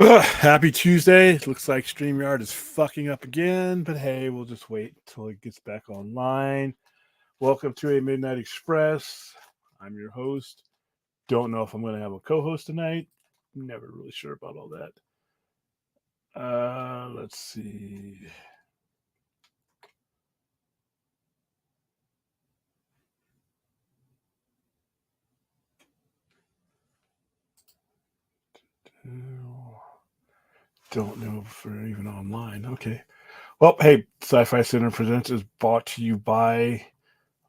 Happy Tuesday. Looks like StreamYard is fucking up again, but hey, we'll just wait until it gets back online. Welcome to a Midnight Express. I'm your host. Don't know if I'm going to have a co-host tonight. Never really sure about all that. Let's see. Don't know if we're even online. Okay. Well, hey, Sci-Fi Center Presents is brought to you by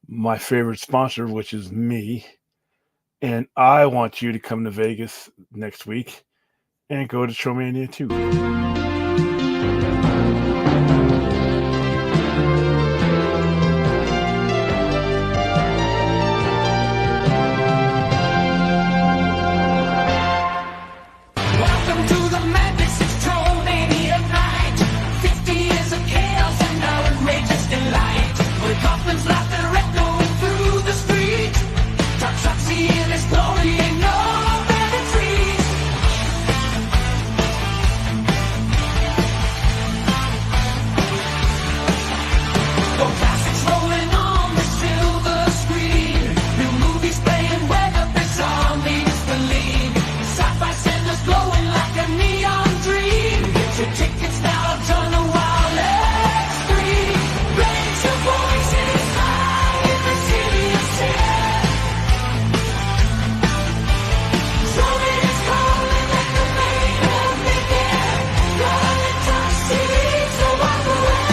my favorite sponsor, which is me. And I want you to come to Vegas next week and go to Showmania 2. Welcome to the madness, it's Trollmania night. 50 years of chaos and our outrageous delight. With coffins laughter echoing through the street. Trucks seeing his glory, ain't no better treat. The classics rolling on the silver screen. New movies playing where the big zombies believe. Sci-fi centers glowing like a neon dream. Get your tickets now, turn the wild extreme. Raise your voices high in the city of sin. Zombie is calling, let the mayhem begin. Run and touch seats, so walk away.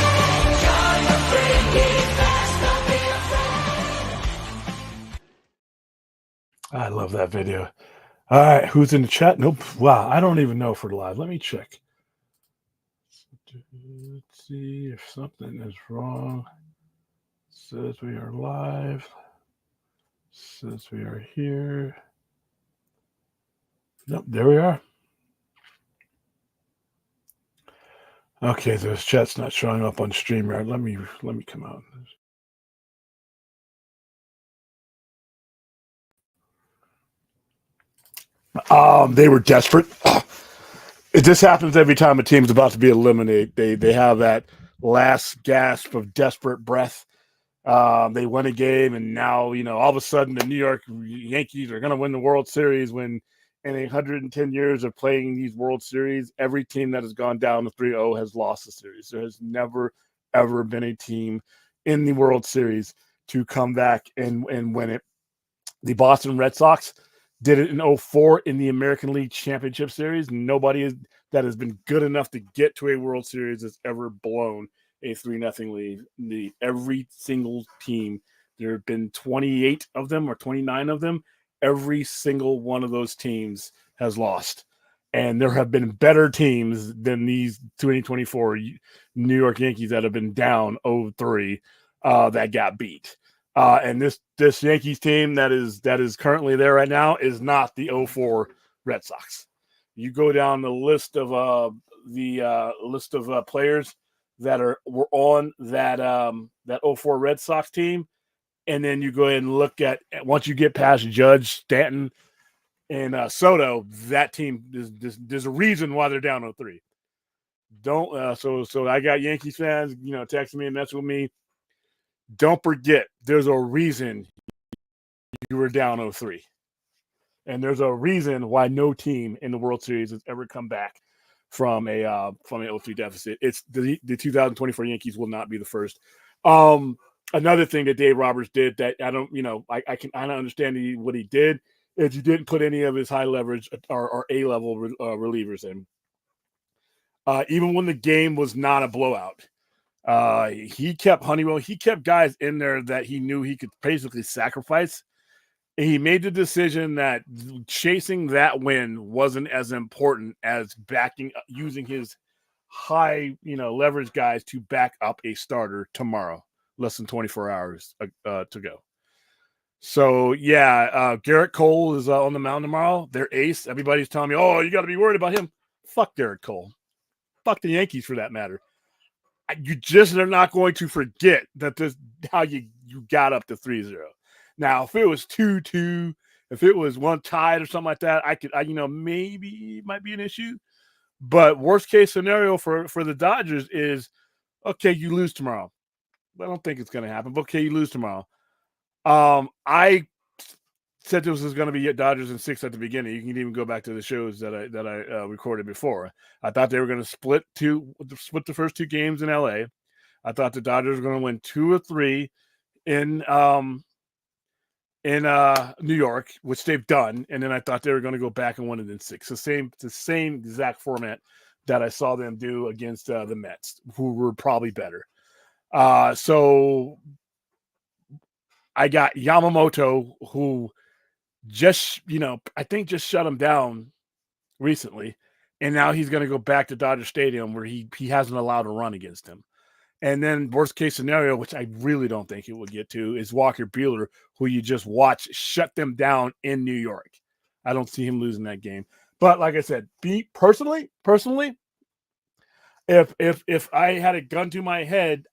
Join the freaky fest, don't be afraid. I love that video. All right, who's in the chat? Nope. Wow, I don't even know if we're live. Let me check. Let's see if something is wrong. Says we are live. Says we are here. Nope, there we are. Okay, this chat's not showing up on StreamYard. Let me come out. They were desperate. This happens every time a team's about to be eliminated. They have that last gasp of desperate breath. They win a game, and now all of a sudden the New York Yankees are going to win the World Series. When in 110 years of playing these World Series, every team that has gone down to 3-0 has lost the series. There has never ever been a team in the World Series to come back and win it. The Boston Red Sox did it in 2004 in the American League Championship Series. Nobody that has been good enough to get to a World Series has ever blown a 3-0 lead. Every single team, there have been 28 of them or 29 of them. Every single one of those teams has lost. And there have been better teams than these 2024 New York Yankees that have been down 0-3 that got beat. And this Yankees team that is currently there right now is not the 2004 Red Sox. You go down the list of players that were on that 2004 Red Sox team, and then you go ahead and look at, once you get past Judge, Stanton, and Soto, that team there's a reason why they're down 0-3. So I got Yankees fans, texting me and messing with me. Don't forget, there's a reason you were down 0-3. And there's a reason why no team in the World Series has ever come back from an 0-3 deficit. It's the 2024 Yankees will not be the first. Another thing that Dave Roberts did that I don't understand what he did is he didn't put any of his high leverage or A-level relievers in. Even when the game was not a blowout. He kept Honeywell. He kept guys in there that he knew he could basically sacrifice. And he made the decision that chasing that win wasn't as important as using his high, leverage guys to back up a starter tomorrow, less than 24 hours to go. So yeah, Garrett Cole is on the mound tomorrow. Their ace. Everybody's telling me, oh, you got to be worried about him. Fuck Garrett Cole. Fuck the Yankees for that matter. You just are not going to forget that this how you got up to 3-0. Now, if it was 2-2, if it was one tied or something like that, maybe it might be an issue. But worst case scenario for the Dodgers is, okay, you lose tomorrow. I don't think it's going to happen. But okay, you lose tomorrow. I said this was going to be Dodgers in 6 at the beginning. You can even go back to the shows that I recorded before. I thought they were going to split the first 2 games in LA. I thought the Dodgers were going to win 2 or 3 in New York, which they've done, and then I thought they were going to go back and win it in 6. The same exact format that I saw them do against the Mets, who were probably better. So I got Yamamoto, who just, I think just shut him down recently, and now he's going to go back to Dodger Stadium where he hasn't allowed a run against him. And then worst case scenario, which I really don't think it will get to, is Walker Buehler, who you just watch shut them down in New York. I don't see him losing that game. But like I said, personally, if I had a gun to my head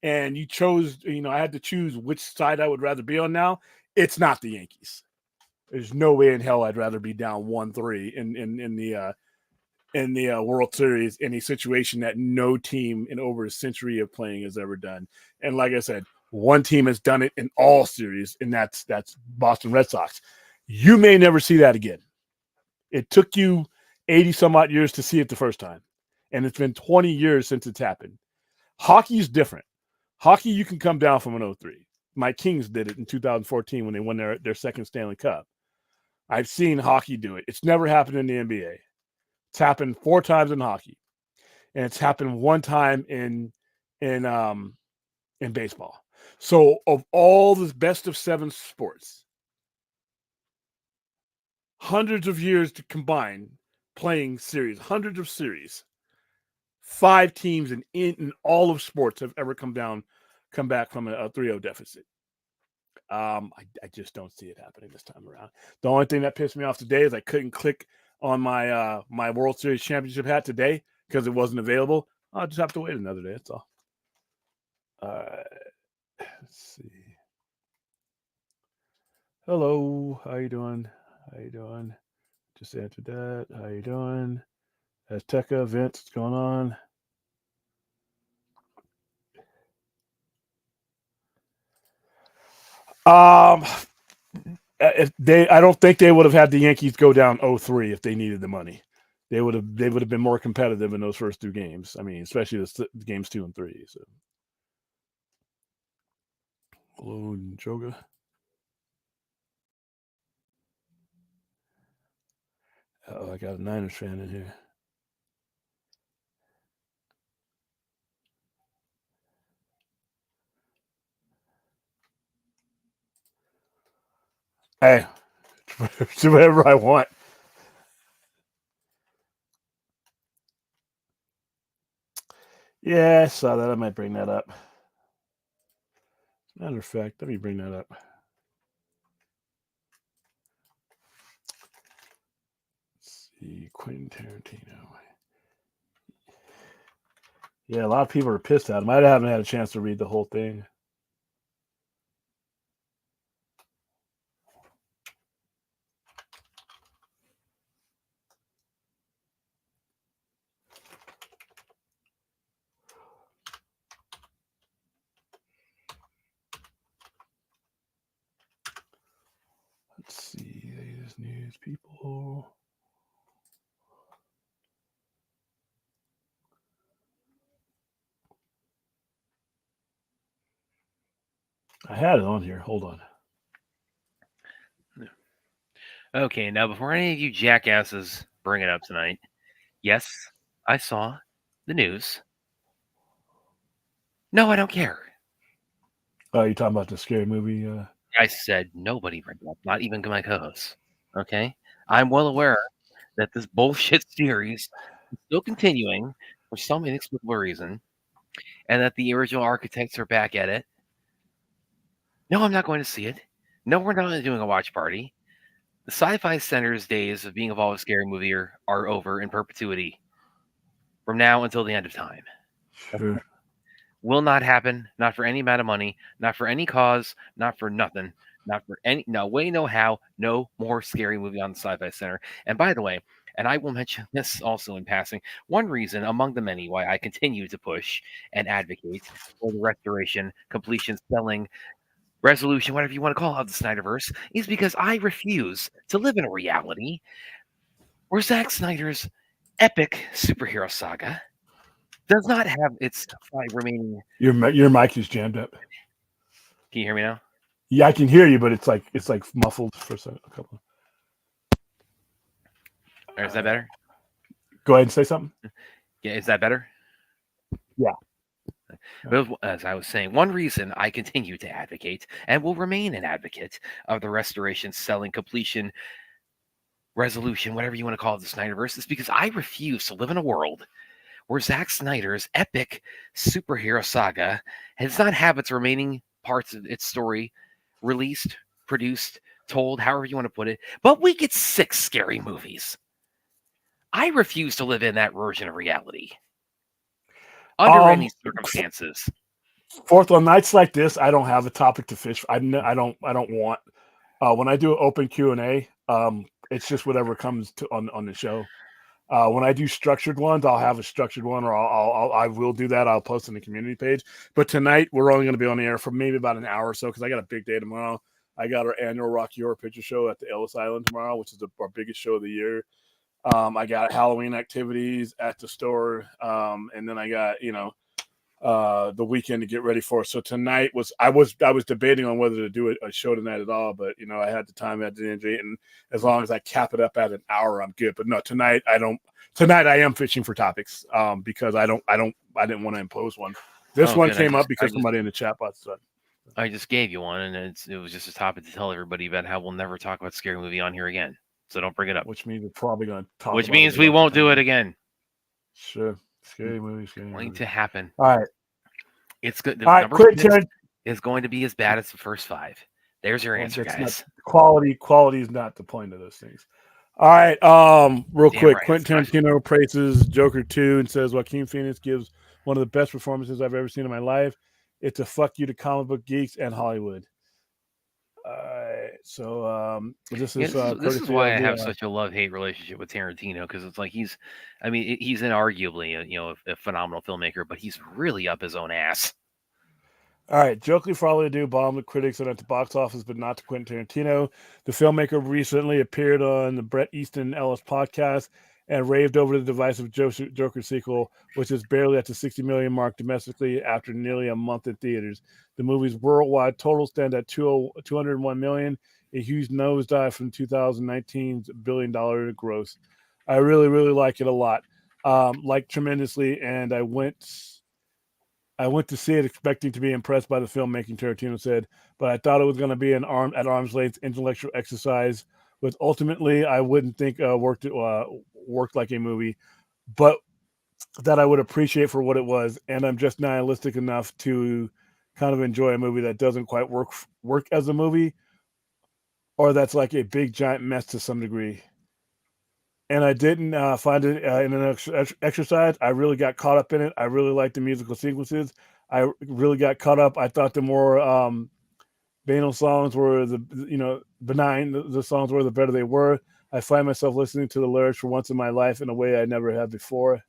and you chose, I had to choose which side I would rather be on now, it's not the Yankees. There's no way in hell I'd rather be down 1-3 in the World Series in a situation that no team in over a century of playing has ever done. And like I said, one team has done it in all series, and that's Boston Red Sox. You may never see that again. It took you 80 some odd years to see it the first time, and it's been 20 years since it's happened. Hockey is different. Hockey, you can come down from an 0-3. My Kings did it in 2014 when they won their second Stanley Cup. I've seen hockey do it. It's never happened in the NBA. It's happened 4 times in hockey, and it's happened 1 time in baseball. So of all the best of 7 sports, hundreds of years to combine playing series, hundreds of series, 5 teams in all of sports have ever come back from a 3-0 deficit. I just don't see it happening this time around. The only thing that pissed me off today is I couldn't click on my my World Series championship hat today because it wasn't available. I'll just have to wait another day. That's all. Let's see. Hello, how you doing? How you doing? Just answered that. How you doing? Azteca, Vince, what's going on? I don't think they would have had the Yankees go down 0-3 if they needed the money. They would have been more competitive in those first 2 games. I mean, especially the games 2 and 3. So, hello, Joga. Oh, I got a Niners fan in here. Hey, do whatever I want. Yeah, I saw that. I might bring that up. Matter of fact, let me bring that up. Let's see, Quentin Tarantino. Yeah, a lot of people are pissed at him. I haven't had a chance to read the whole thing. Let's see, latest news, people. I had it on here. Hold on. Okay, now before any of you jackasses bring it up tonight, yes, I saw the news. No, I don't care. Oh, you're talking about the scary movie? I said nobody bring it up, not even my co-hosts. Okay, I'm well aware that this bullshit series is still continuing for some inexplicable reason, and that the original architects are back at it. No, I'm not going to see it. No, we're not doing a watch party. The Sci-Fi Center's days of being involved with scary movie are over in perpetuity. From now until the end of time. Sure. Will not happen. Not for any amount of money. Not for any cause. Not for nothing. Not for any. No way, no how. No more scary movie on the Sci-Fi Center. And by the way, And I will mention this also in passing. One reason among the many why I continue to push and advocate for the restoration, completion, selling, resolution, whatever you want to call it, of the Snyderverse is because I refuse to live in a reality where Zack Snyder's epic superhero saga does not have its five remaining. Your mic is jammed up. Can you hear me now? Yeah, I can hear you, but it's like muffled for a couple. Or is that better? Go ahead and say something. Yeah, is that better? Yeah. But as I was saying, one reason I continue to advocate and will remain an advocate of the restoration, selling, completion, resolution, whatever you want to call it, the Snyderverse, is because I refuse to live in a world where Zack Snyder's epic superhero saga does not have its remaining parts of its story released, produced, told, however you want to put it, but we get 6 scary movies. I refuse to live in that version of reality under any circumstances. Fourth, on nights like this, I don't have a topic to fish. I don't want. When I do open Q&A, it's just whatever comes to on the show. When I do structured ones, I'll have a structured one, or I will do that. I'll post on the community page. But tonight, we're only going to be on the air for maybe about an hour or so because I got a big day tomorrow. I got our annual Rocky Horror Picture Show at the Ellis Island tomorrow, which is our biggest show of the year. I got Halloween activities at the store, and then I got the weekend to get ready for. So tonight I was debating on whether to do a show tonight at all, but I had the time at the energy, and as long as I cap it up at an hour, I'm good. But no, tonight I don't. Tonight I am fishing for topics because I didn't want to impose one. This one came up because somebody in the chat box said. I just gave you one, and it was just a topic to tell everybody about how we'll never talk about Scary Movie on here again. So don't bring it up. Which means we're probably going to talk. Which means we won't do it again. Sure, Scary Movie. Going to happen. All right, it's good. All right, Quentin is going to be as bad as the first 5. There's your answer, guys. Quality is not the point of those things. All right, real quick, right, Quentin Tarantino praises Joker 2 and says Joaquin Phoenix gives one of the best performances I've ever seen in my life. It's a fuck you to comic book geeks and Hollywood. So this is why I have such a love-hate relationship with Tarantino, because it's like he's inarguably a phenomenal filmmaker, but he's really up his own ass. All right, Joker for all they do bombed the critics and at the box office, but not to Quentin Tarantino. The filmmaker recently appeared on the Bret Easton Ellis podcast and raved over the divisive Joker sequel, which is barely at the 60 million mark domestically after nearly a month in theaters. The movie's worldwide total stand at 201 million, a huge nosedive from 2019's $1 billion gross. I really, really like it a lot, like tremendously, and I went to see it expecting to be impressed by the filmmaking, Tarantino said, but I thought it was going to be an arm's length intellectual exercise, which ultimately I wouldn't think worked like a movie, but that I would appreciate for what it was. And I'm just nihilistic enough to kind of enjoy a movie that doesn't quite work as a movie, or that's like a big giant mess to some degree. And I didn't find it in an exercise. I really got caught up in it. I really liked the musical sequences. I really got caught up. I thought the more banal songs were benign. The songs were, the better they were. I find myself listening to the lyrics for once in my life in a way I never have before.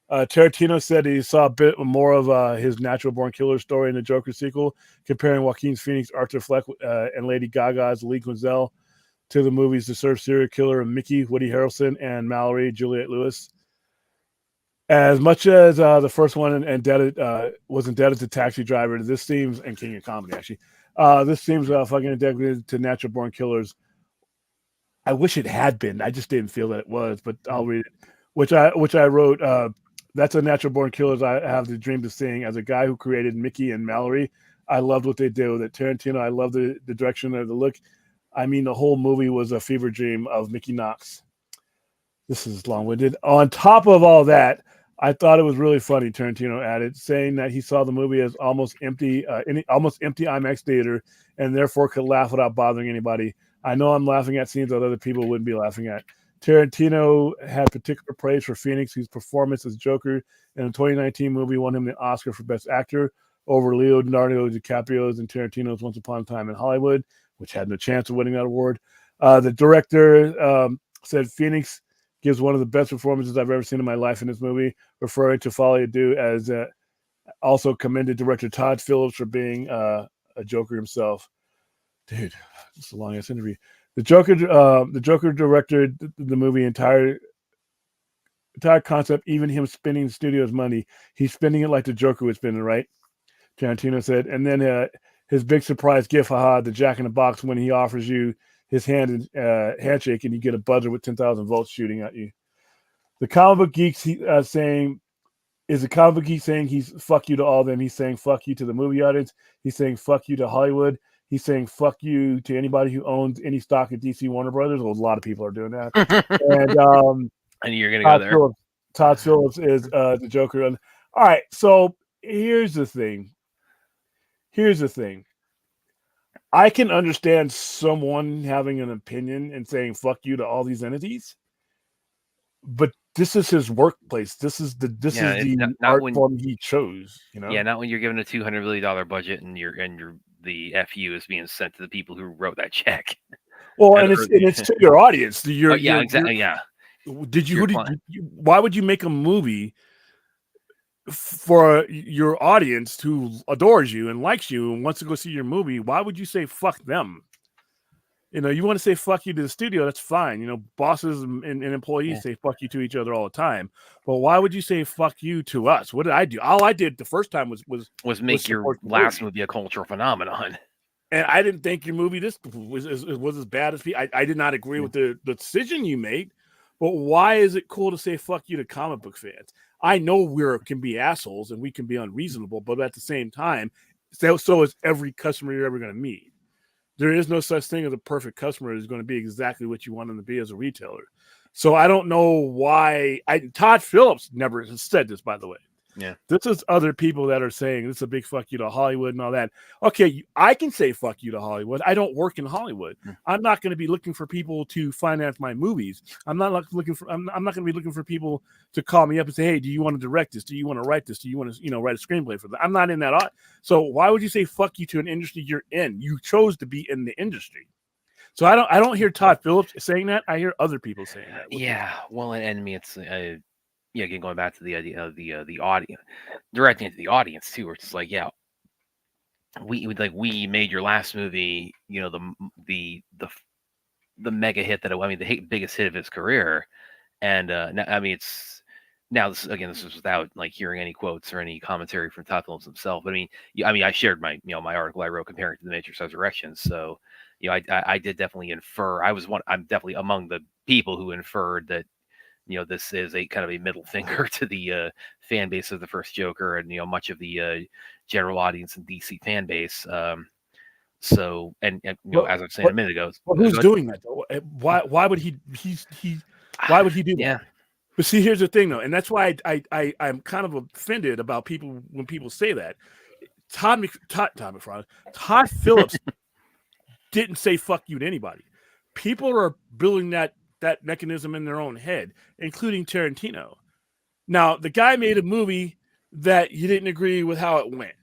Tarantino said he saw a bit more of his Natural Born Killer story in the Joker sequel, comparing Joaquin Phoenix, Arthur Fleck, and Lady Gaga's Lee Quinzel to the movies The Surf Serial Killer and Mickey, Woody Harrelson, and Mallory, Juliette Lewis. As much as the first one was indebted to Taxi Driver, this seems, and King of Comedy actually, this seems fucking indebted to Natural Born Killers. I wish it had been. I just didn't feel that it was, but I'll read it. Which I wrote. That's a Natural Born Killers I have the dream to sing. As a guy who created Mickey and Mallory, I loved what they did with it. Tarantino, I love the direction of the look. I mean, the whole movie was a fever dream of Mickey Knox. This is long-winded. On top of all that, I thought it was really funny, Tarantino added, saying that he saw the movie as almost empty IMAX theater and therefore could laugh without bothering anybody. I know I'm laughing at scenes that other people wouldn't be laughing at. Tarantino had particular praise for Phoenix, whose performance as Joker in the 2019 movie won him the Oscar for Best Actor over Leonardo DiCaprio's and Tarantino's Once Upon a Time in Hollywood, which had no chance of winning that award. The director said Phoenix gives one of the best performances I've ever seen in my life in this movie, referring to Folie à Deux as also commended director Todd Phillips for being a Joker himself. Dude, it's a long ass interview. The Joker directed the movie entire concept, even him spending the studio's money. He's spending it like the Joker was spending, right? Tarantino said. And then his big surprise gift, the Jack in the Box, when he offers you his handshake and you get a buzzer with 10,000 volts shooting at you. The comic book geeks saying, is the comic book geek saying he's fuck you to all of them? He's saying fuck you to the movie audience. He's saying fuck you to Hollywood. He's saying fuck you to anybody who owns any stock at DC Warner Brothers. Well, a lot of people are doing that. And you're going to go there. Todd Phillips is the Joker. All right, so here's the thing. I can understand someone having an opinion and saying fuck you to all these entities, but this is his workplace. This is the art form he chose. Yeah, not when you're given a $200 million budget and the FU is being sent to the people who wrote that check. Well, and it's to your audience. Exactly. Yeah. Why would you make a movie for your audience who adores you and likes you and wants to go see your movie? Why would you say fuck them? You want to say fuck you to the studio, that's fine. Bosses and employees say fuck you to each other all the time. But why would you say fuck you to us? What did I do? All I did the first time was make your last movie a cultural phenomenon. And I didn't think your movie was as bad as I did not agree with the decision you made. But why is it cool to say fuck you to comic book fans? I know we can be assholes and we can be unreasonable, but at the same time, so is every customer you're ever going to meet. There is no such thing as a perfect customer who's going to be exactly what you want them to be as a retailer. So I don't know why. Todd Phillips never said this, by the way. Yeah. This is other people that are saying this is a big fuck you to Hollywood and all that. Okay, I can say fuck you to Hollywood. I don't work in Hollywood. I'm not going to be looking for people to finance my movies. I'm not going to be looking for people to call me up and say, "Hey, do you want to direct this? Do you want to write this? Do you want to, write a screenplay for that?" I'm not in that. So why would you say fuck you to an industry you're in? You chose to be in the industry. So I don't hear Todd Phillips saying that. I hear other people saying that. Yeah. Well, and I mean, it's again, going back to the idea of the audience, directing it to the audience too, where it's like, yeah, we made your last movie, the mega hit the biggest hit of his career, and this is without hearing any quotes or any commentary from Todd Phillips himself. But I shared my my article I wrote comparing it to The Matrix Resurrections, so I did definitely infer. I'm definitely among the people who inferred that. This is a kind of a middle finger to the fan base of the first Joker and, much of the general audience and DC fan base. So, as I was saying a minute ago. Well, who's doing that though? Why would he why would he do that? Yeah. But see, here's the thing though. And that's why I'm kind of offended about people when people say that. Todd Phillips didn't say fuck you to anybody. People are building that mechanism in their own head, including Tarantino. Now, the guy made a movie that you didn't agree with how it went.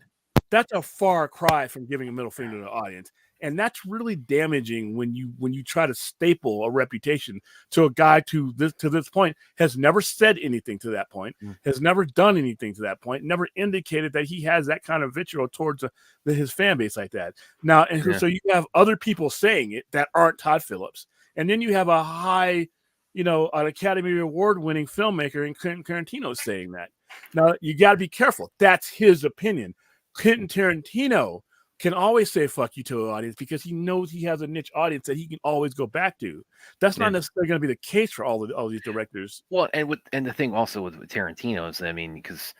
That's a far cry from giving a middle finger to the audience. And that's really damaging when you try to staple a reputation to a guy to this point has never said anything to that point, has never done anything to that point, never indicated that he has that kind of vitriol towards his fan base like that. Now, so you have other people saying it that aren't Todd Phillips. And then you have a high, an Academy Award-winning filmmaker in Quentin Tarantino saying that. Now, you got to be careful. That's his opinion. Quentin Tarantino can always say fuck you to an audience because he knows he has a niche audience that he can always go back to. That's not necessarily going to be the case for all these directors. Well, and the thing also with Tarantino is, because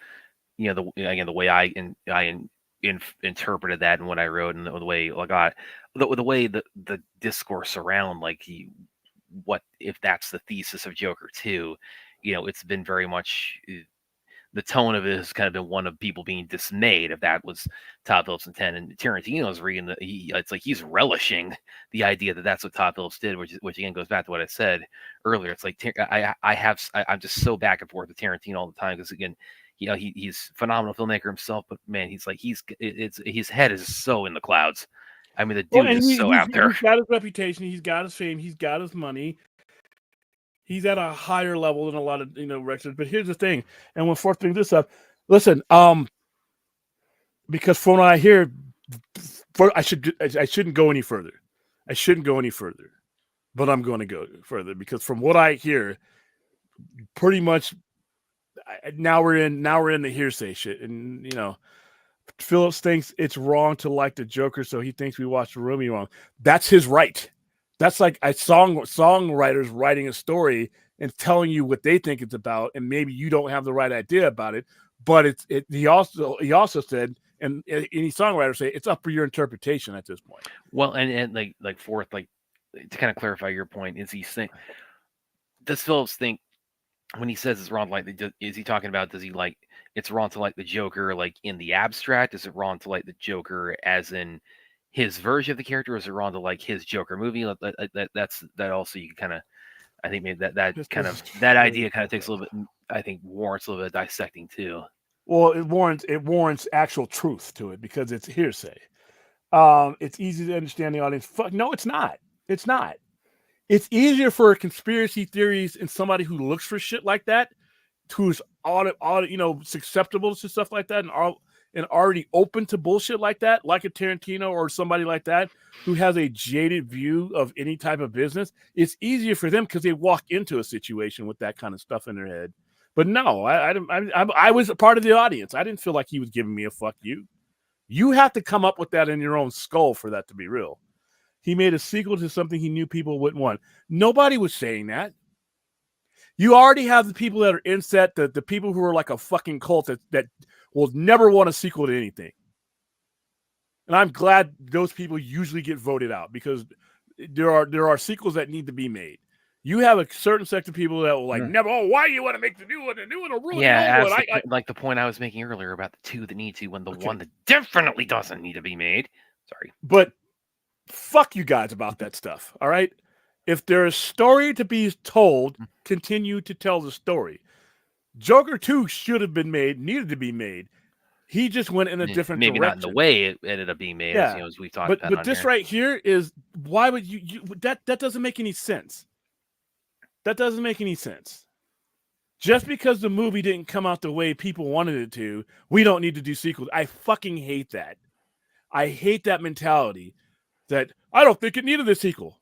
the way I interpreted that and what I wrote and the way the way the discourse around what if that's the thesis of Joker 2, it's been very much the tone of it has kind of been one of people being dismayed if that was Todd Phillips' intent. And Tarantino's reading it's like he's relishing the idea that that's what Todd Phillips did, which again goes back to what I said earlier. It's like I'm just so back and forth with Tarantino all the time because again, he's a phenomenal filmmaker himself, but man, his head is so in the clouds. I mean, the dude is so out there. He's got his reputation, he's got his fame, he's got his money. He's at a higher level than a lot of wrestlers. But here's the thing, and when Forth brings this up, listen, because from what I hear, I shouldn't go any further. I shouldn't go any further, but I'm going to go further because from what I hear, pretty much now we're in the hearsay shit, and Phillips thinks it's wrong to like the Joker, so he thinks we watched the Roomie wrong. That's his right. That's like a songwriters writing a story and telling you what they think it's about, and maybe you don't have the right idea about it. But he also said, and any songwriter say it's up for your interpretation at this point. Well, and like Forth, like to kind of clarify your point, is he saying, does Phillips think when he says it's wrong, like, is he talking about, does he like it's wrong to like the Joker like in the abstract? Is it wrong to like the Joker as in his version of the character? Or is it wrong to like his Joker movie? That also you can kind of, I think maybe that idea kind of takes a little bit, I think warrants a little bit of dissecting too. Well, it warrants actual truth to it because it's hearsay. It's easy to understand the audience. No, it's not. It's not. It's easier for conspiracy theories and somebody who looks for shit like that, who's susceptible to stuff like that and already open to bullshit like that, like a Tarantino or somebody like that, who has a jaded view of any type of business. It's easier for them because they walk into a situation with that kind of stuff in their head. But no, I was a part of the audience. I didn't feel like he was giving me a fuck you. You have to come up with that in your own skull for that to be real. He made a sequel to something he knew people wouldn't want. Nobody was saying that. You already have the people that are in set, the people who are like a fucking cult that will never want a sequel to anything. And I'm glad those people usually get voted out because there are sequels that need to be made. You have a certain section of people that will like never. Oh, why do you want to make the new one? The new one will ruin the old one. Like the point I was making earlier about the two that need to, when the one that definitely doesn't need to be made. Sorry, but fuck you guys about that stuff. All right, if there's a story to be told, continue to tell the story. Joker 2 should have been made, needed to be made. He just went in a different maybe direction. Not in the way it ended up being made. Yeah, as we've talked about. But this right here is why would you that doesn't make any sense. That doesn't make any sense. Just because the movie didn't come out the way people wanted it to, we don't need to do sequels. I fucking hate that. I hate that mentality that I don't think it needed a sequel.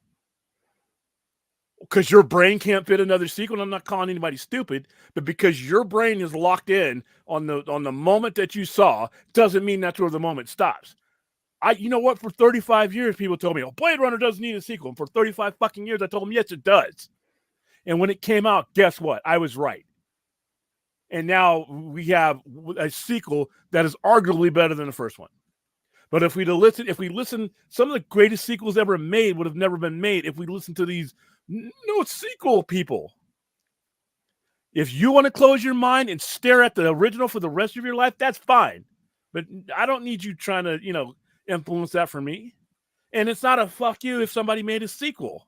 Because your brain can't fit another sequel. I'm not calling anybody stupid, but because your brain is locked in on the moment that you saw, doesn't mean that's where the moment stops. You know what? For 35 years, people told me, oh, Blade Runner doesn't need a sequel. And for 35 fucking years, I told them, yes, it does. And when it came out, guess what? I was right. And now we have a sequel that is arguably better than the first one. But if we listen, some of the greatest sequels ever made would have never been made if we listened to these no sequel people. If you want to close your mind and stare at the original for the rest of your life, that's fine. But I don't need you trying to, influence that for me. And it's not a fuck you if somebody made a sequel.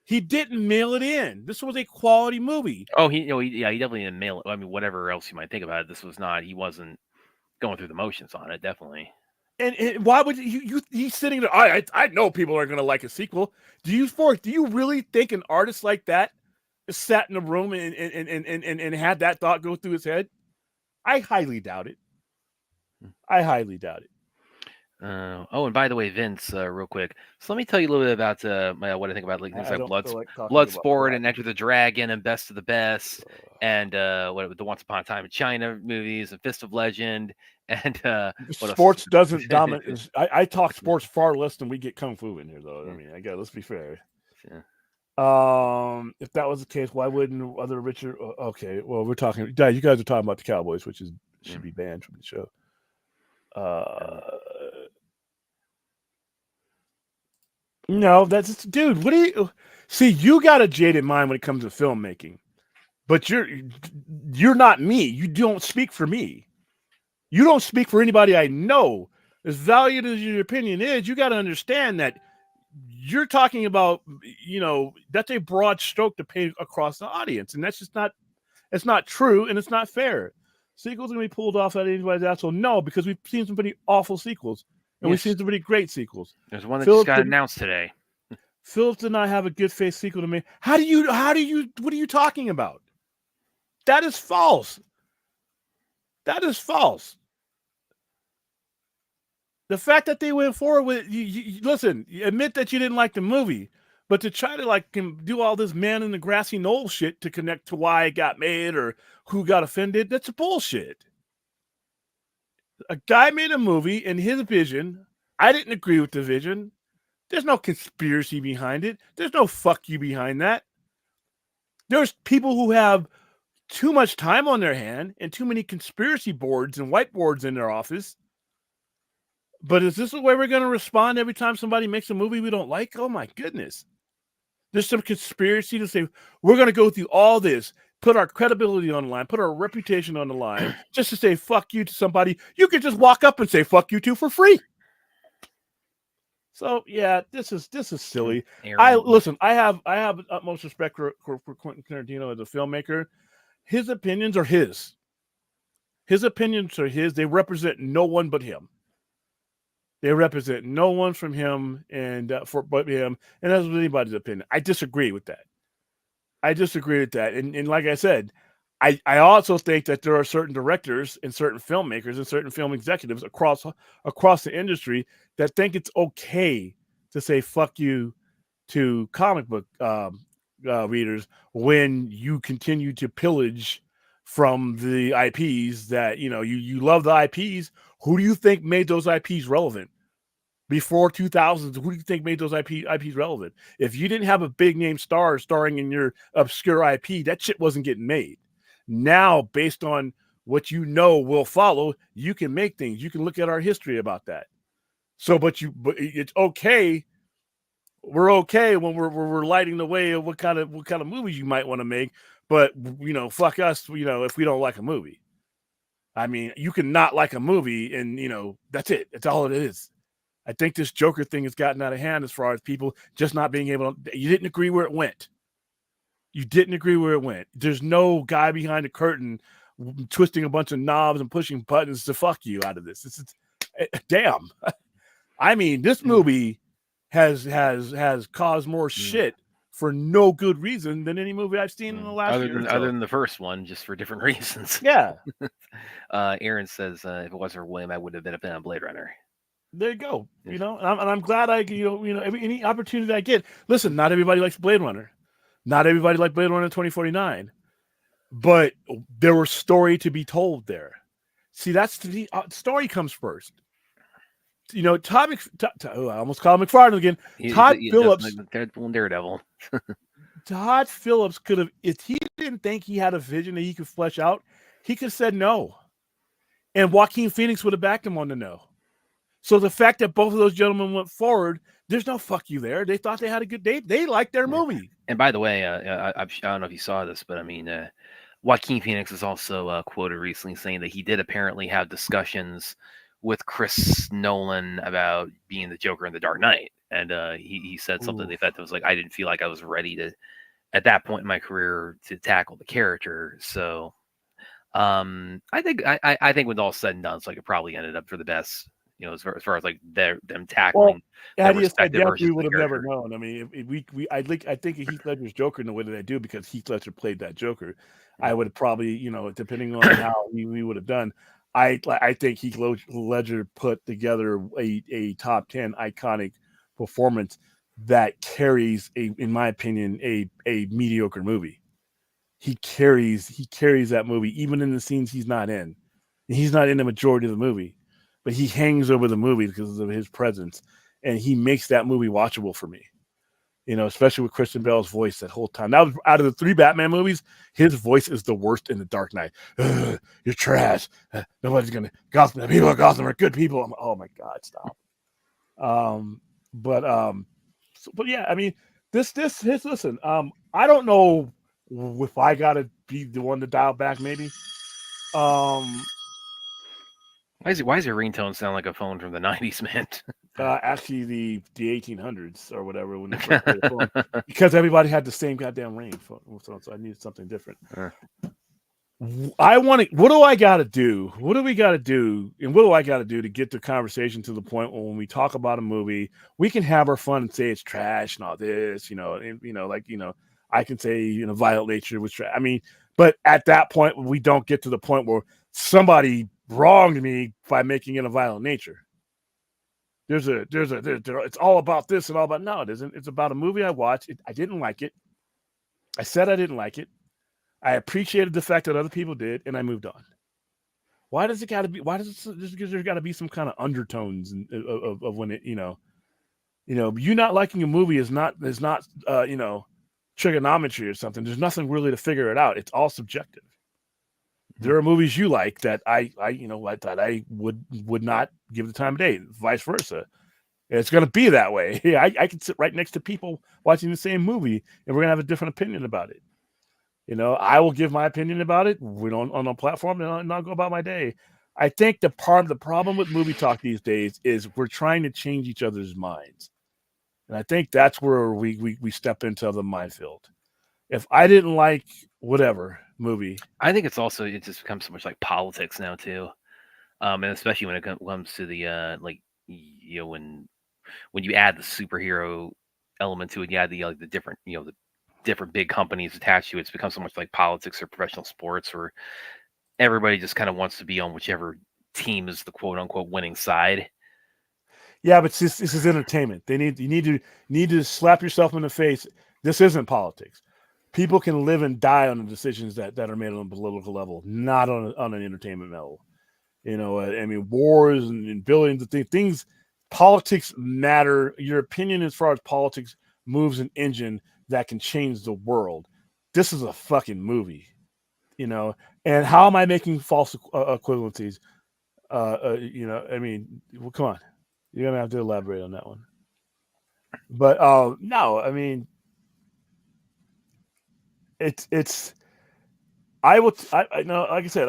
He didn't mail it in. This was a quality movie. Oh, he definitely didn't mail it. I mean, whatever else you might think about it, this was not. He wasn't going through the motions on it. Definitely. And why would you? He's sitting there. I know people are going to like a sequel. Do you really think an artist like that sat in a room and had that thought go through his head? I highly doubt it. I highly doubt it. And by the way, Vince, real quick. So let me tell you a little bit about what I think about things like Bloodsport and Enter the Dragon and Best of the Best and the Once Upon a Time in China movies and Fist of Legend and sports doesn't dominate. I talk sports far less than we get kung fu in here, though. I mean, let's be fair. Yeah. If that was the case, why wouldn't other Richard? Okay, well, you guys are talking about the Cowboys, which should be banned from the show. No, that's dude. What do you see? You got a jaded mind when it comes to filmmaking, but you're not me. You don't speak for me. You don't speak for anybody I know. As valued as your opinion is, you got to understand that you're talking about, that's a broad stroke to paint across the audience, and that's just not. It's not true, and it's not fair. Sequels are going to be pulled off at anybody's asshole? No, because we've seen some pretty awful sequels. And we've seen some pretty great sequels. There's one that just got announced today. Phillips did not have a good faith sequel to me. What are you talking about? That is false. That is false. The fact that they went forward with listen, you admit that you didn't like the movie, but to try to like do all this man in the grassy knoll shit to connect to why it got made or who got offended, that's bullshit. A guy made a movie in his vision. I didn't agree with the vision. There's no conspiracy behind it. There's no fuck you behind that. There's people who have too much time on their hand and too many conspiracy boards and whiteboards in their office. But is this the way we're going to respond every time somebody makes a movie we don't like? Oh my goodness. There's some conspiracy to say, we're going to go through all this, put our credibility on the line, put our reputation on the line, just to say fuck you to somebody. You could just walk up and say fuck you to for free. So yeah, this is silly. Aaron. I have utmost respect for Quentin Tarantino as a filmmaker. His opinions are his. His opinions are his. They represent no one but him. They represent no one from him but him, and that's anybody's opinion. I disagree with that. And like I said, I also think that there are certain directors and certain filmmakers and certain film executives across the industry that think it's okay to say fuck you to comic book readers when you continue to pillage from the IPs that you love the IPs. Who do you think made those IPs relevant? Before 2000s, who do you think made those IPs relevant? If you didn't have a big name star starring in your obscure IP, that shit wasn't getting made. Now, based on what you know will follow, you can make things. You can look at our history about that. So, but it's okay. We're okay when we're lighting the way of what kind of movies you might want to make. But fuck us. If we don't like a movie, I mean, you can not like a movie, and that's it. That's all it is. I think this Joker thing has gotten out of hand as far as people just not being able to. You didn't agree where it went. There's no guy behind the curtain twisting a bunch of knobs and pushing buttons to fuck you out of this. Damn. I mean, this movie has caused more shit for no good reason than any movie I've seen in the last year. Other than the first one, just for different reasons. Yeah. Aaron says, if it wasn't for William, I would have been a Blade Runner. There you go. And I'm glad any opportunity I get. Listen, not everybody likes Blade Runner. Not everybody liked Blade Runner 2049. But there was story to be told there. See, that's the story comes first. I almost called McFarlane again. Todd Phillips, Daredevil. Todd Phillips could have, if he didn't think he had a vision that he could flesh out, he could have said no. And Joaquin Phoenix would have backed him on the no. So the fact that both of those gentlemen went forward, there's no fuck you there. They thought they had a good date. They liked their movie. And by the way, I don't know if you saw this, but I mean, Joaquin Phoenix is also quoted recently saying that he did apparently have discussions with Chris Nolan about being the Joker in The Dark Knight. And he said something to the effect that was like, I didn't feel like I was ready to, at that point in my career, to tackle the character. So I think with all said and done, it's like it probably ended up for the best. As far as like them tackling. Had he said yes, we would have never known. I mean, I think of Heath Ledger's Joker in the way that I do because Heath Ledger played that Joker. I would probably, depending on how we would have done. I think Heath Ledger put together a top 10 iconic performance that carries in my opinion, a mediocre movie. He carries that movie even in the scenes he's not in. He's not in the majority of the movie. But he hangs over the movie because of his presence, and he makes that movie watchable for me. Especially with Christian Bale's voice that whole time. That was out of the 3 Batman movies, his voice is the worst in The Dark Knight. You're trash. Nobody's gonna Gotham. The people of Gotham are good people. Oh my God, stop. But yeah, I mean, listen. I don't know if I gotta be the one to dial back. Maybe. Why does your ringtone sound like a phone from the 90s, man? Actually, the 1800s or whatever when they first played the phone, because everybody had the same goddamn ring phone, so I needed something different. What do I got to do? What do we got to do? And what do I got to do to get the conversation to the point where when we talk about a movie, we can have our fun and say it's trash and all this, and, I can say, Violent Nature was trash. I mean, but at that point, we don't get to the point where somebody wronged me by making it a Violent Nature. It's all about this and all about, no, it isn't. It's about a movie I watched. I didn't like it. I said I didn't like it. I appreciated the fact that other people did, and I moved on. Why does it got to be? Why does it? Just because there's got to be some kind of undertones of when it, you not liking a movie is not trigonometry or something. There's nothing really to figure it out. It's all subjective. There are movies you like that I that I would not give the time of day. Vice versa. It's going to be that way. I can sit right next to people watching the same movie, and we're going to have a different opinion about it. I will give my opinion about it. We don't on a platform, and I'll go about my day. I think the problem with movie talk these days is we're trying to change each other's minds, and I think that's where we step into the minefield. If I didn't like whatever movie, I think it just becomes so much like politics now too, and especially when it comes to the when you add the superhero element to it, you add the different the different big companies attached to it. It's become so much like politics or professional sports, where everybody just kind of wants to be on whichever team is the quote unquote winning side. Yeah, but this is entertainment. You need to slap yourself in the face. This isn't politics. People can live and die on the decisions that are made on a political level, not on an entertainment level. I mean, wars and billions of things. Politics matter. Your opinion as far as politics moves an engine that can change the world. This is a fucking movie, And how am I making false equivalencies? I mean, well, come on, you're gonna have to elaborate on that one. But no, I mean, it's. I know, like I said,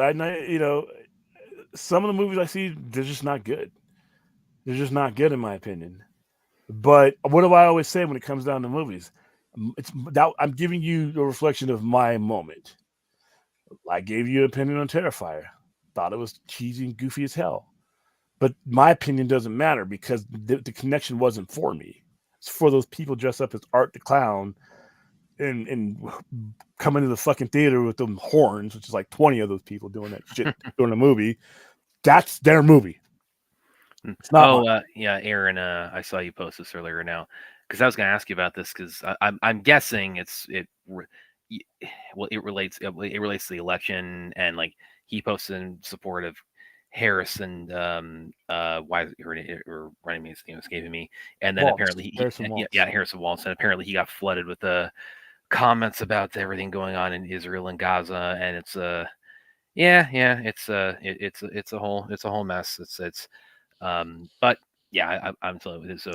some of the movies I see, they're just not good. They're just not good in my opinion. But what do I always say when it comes down to movies? I'm giving you a reflection of my moment. I gave you an opinion on Terrifier. Thought it was cheesy and goofy as hell. But my opinion doesn't matter because the connection wasn't for me. It's for those people dressed up as Art the Clown and come into the fucking theater with them horns, which is like 20 of those people doing that shit during a movie. That's their movie. It's not yeah, Aaron, I saw you post this earlier now because I was going to ask you about this because I'm guessing it relates to the election, and like he posted in support of Harris and why her running mate's name escaping me, and then Waltz. apparently Harrison Waltz, and apparently he got flooded with comments about everything going on in Israel and Gaza, and it's it's a whole mess. But yeah, I'm telling you. So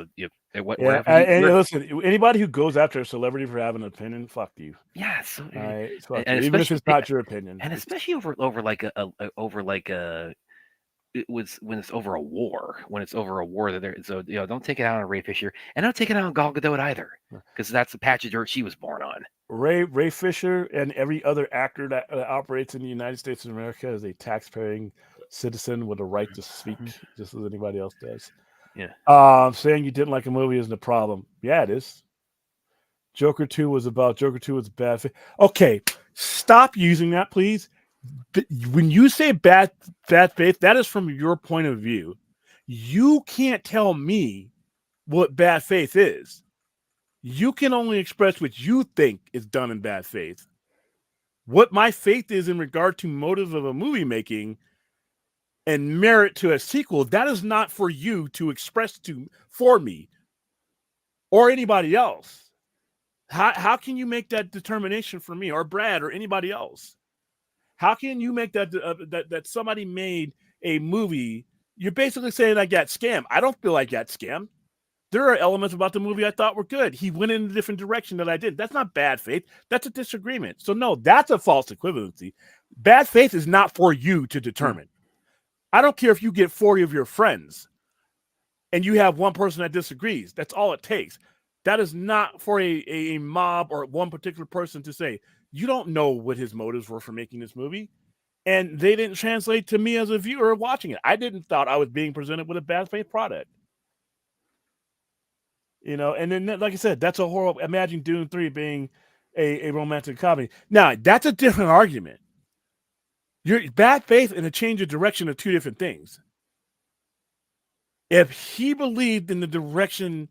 listen, anybody who goes after a celebrity for having an opinion, fuck you. Yes, even if it's not your opinion, and especially over like it was when it's over a war. When it's over a war, don't take it out on Ray Fisher, and don't take it out on Gal Gadot either, because that's the patch of dirt she was born on. Ray Fisher and every other actor that operates in the United States of America is a tax-paying citizen with a right to speak, just as anybody else does. Yeah. Saying you didn't like a movie isn't a problem. Yeah, it is. Joker 2 was bad. Okay, stop using that, please. When you say bad faith, that is from your point of view. You can't tell me what bad faith is. You can only express what you think is done in bad faith. What my faith is in regard to motive of a movie making and merit to a sequel, that is not for you to express for me or anybody else. How can you make that determination for me or Brad or anybody else? How can you make that somebody made a movie? You're basically saying I got scammed. I don't feel like I got scammed. There are elements about the movie I thought were good. He went in a different direction that I did. That's not bad faith. That's a disagreement. So no, that's a false equivalency. Bad faith is not for you to determine. I don't care if you get 40 of your friends and you have one person that disagrees. That's all it takes. That is not for a mob or one particular person to say, you don't know what his motives were for making this movie. and they didn't translate to me as a viewer watching it. I didn't thought I was being presented with a bad faith product. And then like I said, that's a horrible. Imagine Dune 3 being a romantic comedy. Now that's a different argument. Your bad faith and a change of direction are two different things. If he believed in the direction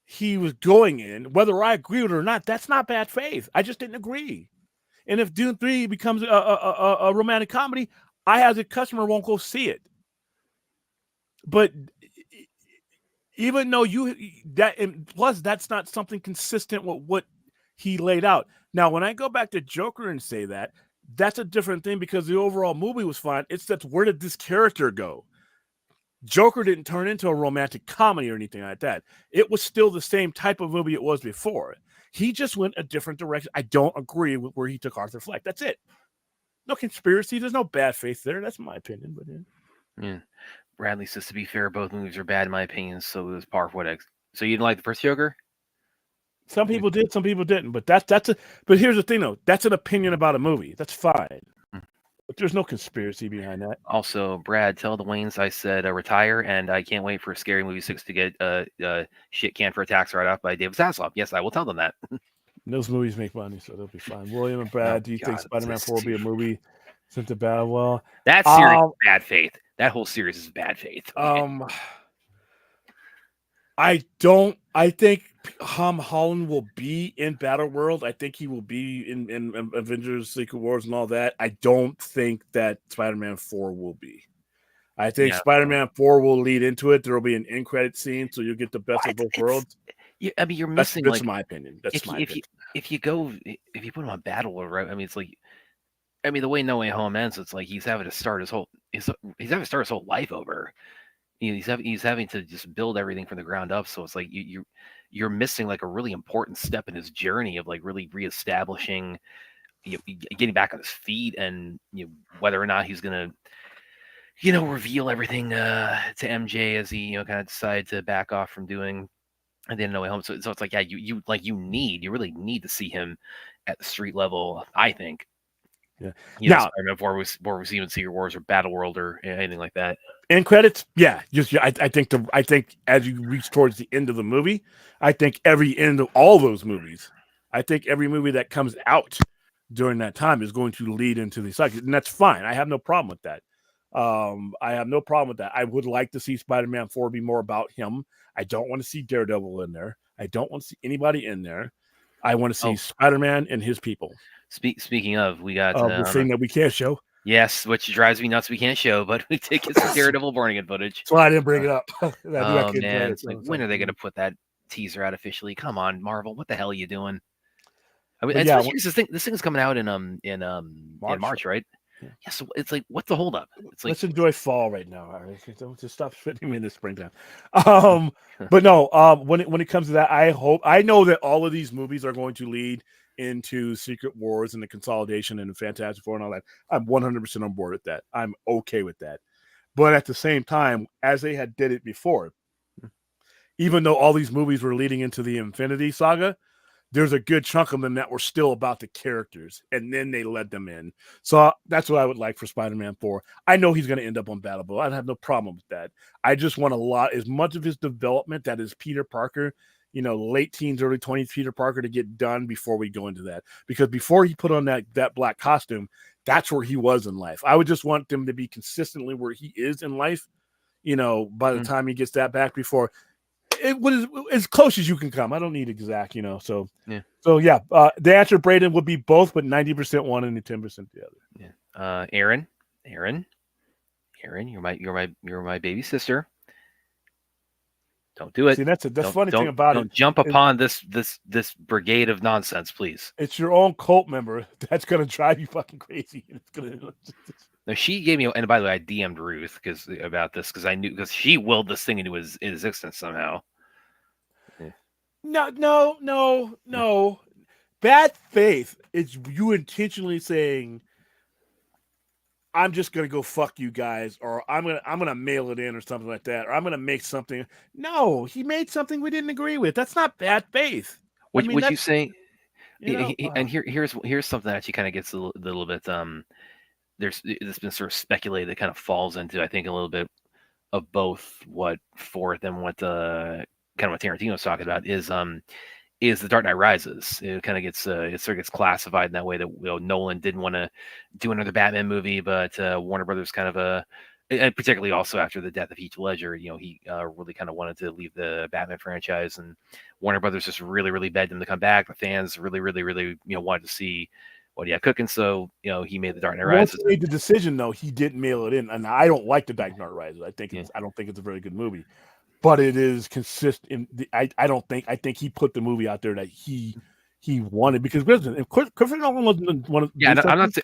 he was going in, whether I agree with it or not, that's not bad faith. I just didn't agree. And if Dune 3 becomes a romantic comedy, I, as a customer, won't go see it. But even though and plus that's not something consistent with what he laid out. Now, when I go back to Joker and say that, that's a different thing because the overall movie was fine. It's that where did this character go? Joker didn't turn into a romantic comedy or anything like that. It was still the same type of movie it was before. He just went a different direction. I don't agree with where he took Arthur Fleck. That's it. No conspiracy. There's no bad faith there. That's my opinion. But yeah. Bradley says, to be fair, both movies are bad in my opinion. So it was par for what. So you didn't like the first Joker? Some people did, some people didn't. But but here's the thing though. That's an opinion about a movie. That's fine. But there's no conspiracy behind that. Also, Brad, tell the Waynes I said retire, and I can't wait for Scary Movie 6 to get shit canned for a tax write-off by David Zasloff. Yes, I will tell them that. Those movies make money, so they'll be fine. William and Brad, do you think Spider-Man 4 will be a movie sent to battle? Well, that series is bad faith. That whole series is bad faith. Okay. I think Tom Holland will be in Battleworld. I think he will be in Avengers Secret Wars and all that. I don't think that Spider-Man 4 will be. I think Spider-Man 4 will lead into it. There will be an end credit scene, so you'll get the best of both worlds. I mean, you're missing. That's my opinion. That's my opinion. If you put him on Battleworld, right? I mean, it's like, the way No Way Home ends, it's like he's having to start his whole life over. He's having to just build everything from the ground up. So it's like you're missing like a really important step in his journey of like really reestablishing, getting back on his feet, and whether or not he's gonna, reveal everything to MJ as he kind of decide to back off from doing at the end of No Way Home. So it's like, yeah, you really need to see him at the street level, I think. Yeah. Now, before we see even Secret Wars or Battleworld or anything like that. End credits, yeah. I think as you reach towards the end of the movie, I think every end of all those movies, I think every movie that comes out during that time is going to lead into the cycle, and that's fine. I have no problem with that. I would like to see Spider-Man 4 be more about him. I don't want to see Daredevil in there. I don't want to see anybody in there. I want to see Spider-Man and his people. Speaking of, we got the thing that we can't show. Yes, which drives me nuts. We can't show, but we did get some Daredevil Born Again footage. That's why I didn't bring it up. Man, when are they going to put that teaser out officially? Come on, Marvel, what the hell are you doing? I mean, here's the thing. This thing is coming out in March, right? Yeah, so it's like, what's the holdup? It's like, let's enjoy fall right now. All right, don't just stop spitting me in the springtime. But no, when it comes to that, I know that all of these movies are going to lead into Secret Wars and the consolidation and the Fantastic Four and all that. I'm 100% on board with that. I'm okay with that. But at the same time, as they had did it before, even though all these movies were leading into the Infinity Saga, there's a good chunk of them that were still about the characters, and then they led them in. So that's what I would like for Spider-Man 4. I know he's going to end up on Battlefield. I have no problem with that. I just want as much of his development that is Peter Parker, late teens, early 20s Peter Parker to get done before we go into that. Because before he put on that black costume, that's where he was in life. I would just want them to be consistently where he is in life, by the time he gets that back before – it was as close as you can come. I don't need exact, So yeah. The answer, Braden, would be both, but 90% one and 10% the other. Yeah. Aaron, you're my baby sister. Don't do it. See, that's the funny thing about it. Don't jump upon this brigade of nonsense, please. It's your own cult member that's gonna drive you fucking crazy. It's gonna. No, she gave me, and by the way, I DM'd Ruth about this because I knew, because she willed this thing into his existence somehow. Yeah. No. Bad faith is you intentionally saying, I'm just gonna go fuck you guys, or I'm gonna mail it in or something like that, or I'm gonna make something. No, he made something we didn't agree with. That's not bad faith. Would you say? And here's something that actually kind of gets a little bit it's been sort of speculated that kind of falls into, I think, a little bit of both what Fourth and what kind of what Tarantino's talking about is The Dark Knight Rises. It kind of gets it sort of gets classified in that way that Nolan didn't want to do another Batman movie, but Warner Brothers kind of and particularly also after the death of Heath Ledger, he really kind of wanted to leave the Batman franchise, and Warner Brothers just really, really begged him to come back. The fans really, really, really, wanted to see what he had cooking, so he made The Dark Knight Once Rises. he made the decision, though, he didn't mail it in, and I don't like The Dark Knight Rises. I don't think it's a very good movie, but it is consistent. I think he put the movie out there that he wanted, because listen, Christopher Nolan wasn't one of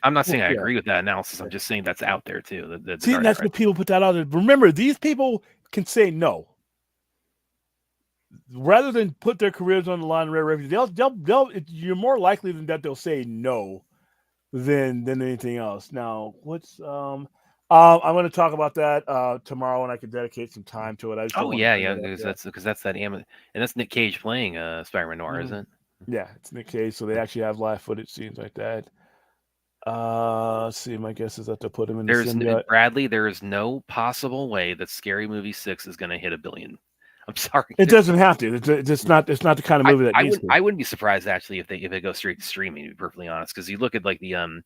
I'm not saying I agree with that analysis. I'm just saying that's out there too. See, that's what people put that out there. Remember, these people can say no rather than put their careers on the line. They'll you're more likely than that they'll say no than anything else. Now, what's I'm going to talk about that tomorrow, and I can dedicate some time to it. Because that's that and that's Nick Cage playing Spider-Man Noir, isn't it? Yeah, it's Nick Cage, so they actually have live footage scenes like that. Let's see, my guess is that they'll put him in the symbiote. Bradley, there is no possible way that Scary Movie 6 is going to hit $1 billion. I'm sorry. It doesn't have to. It's not the kind of movie that needs to. I wouldn't be surprised actually if it goes straight to streaming, to be perfectly honest, because you look at like the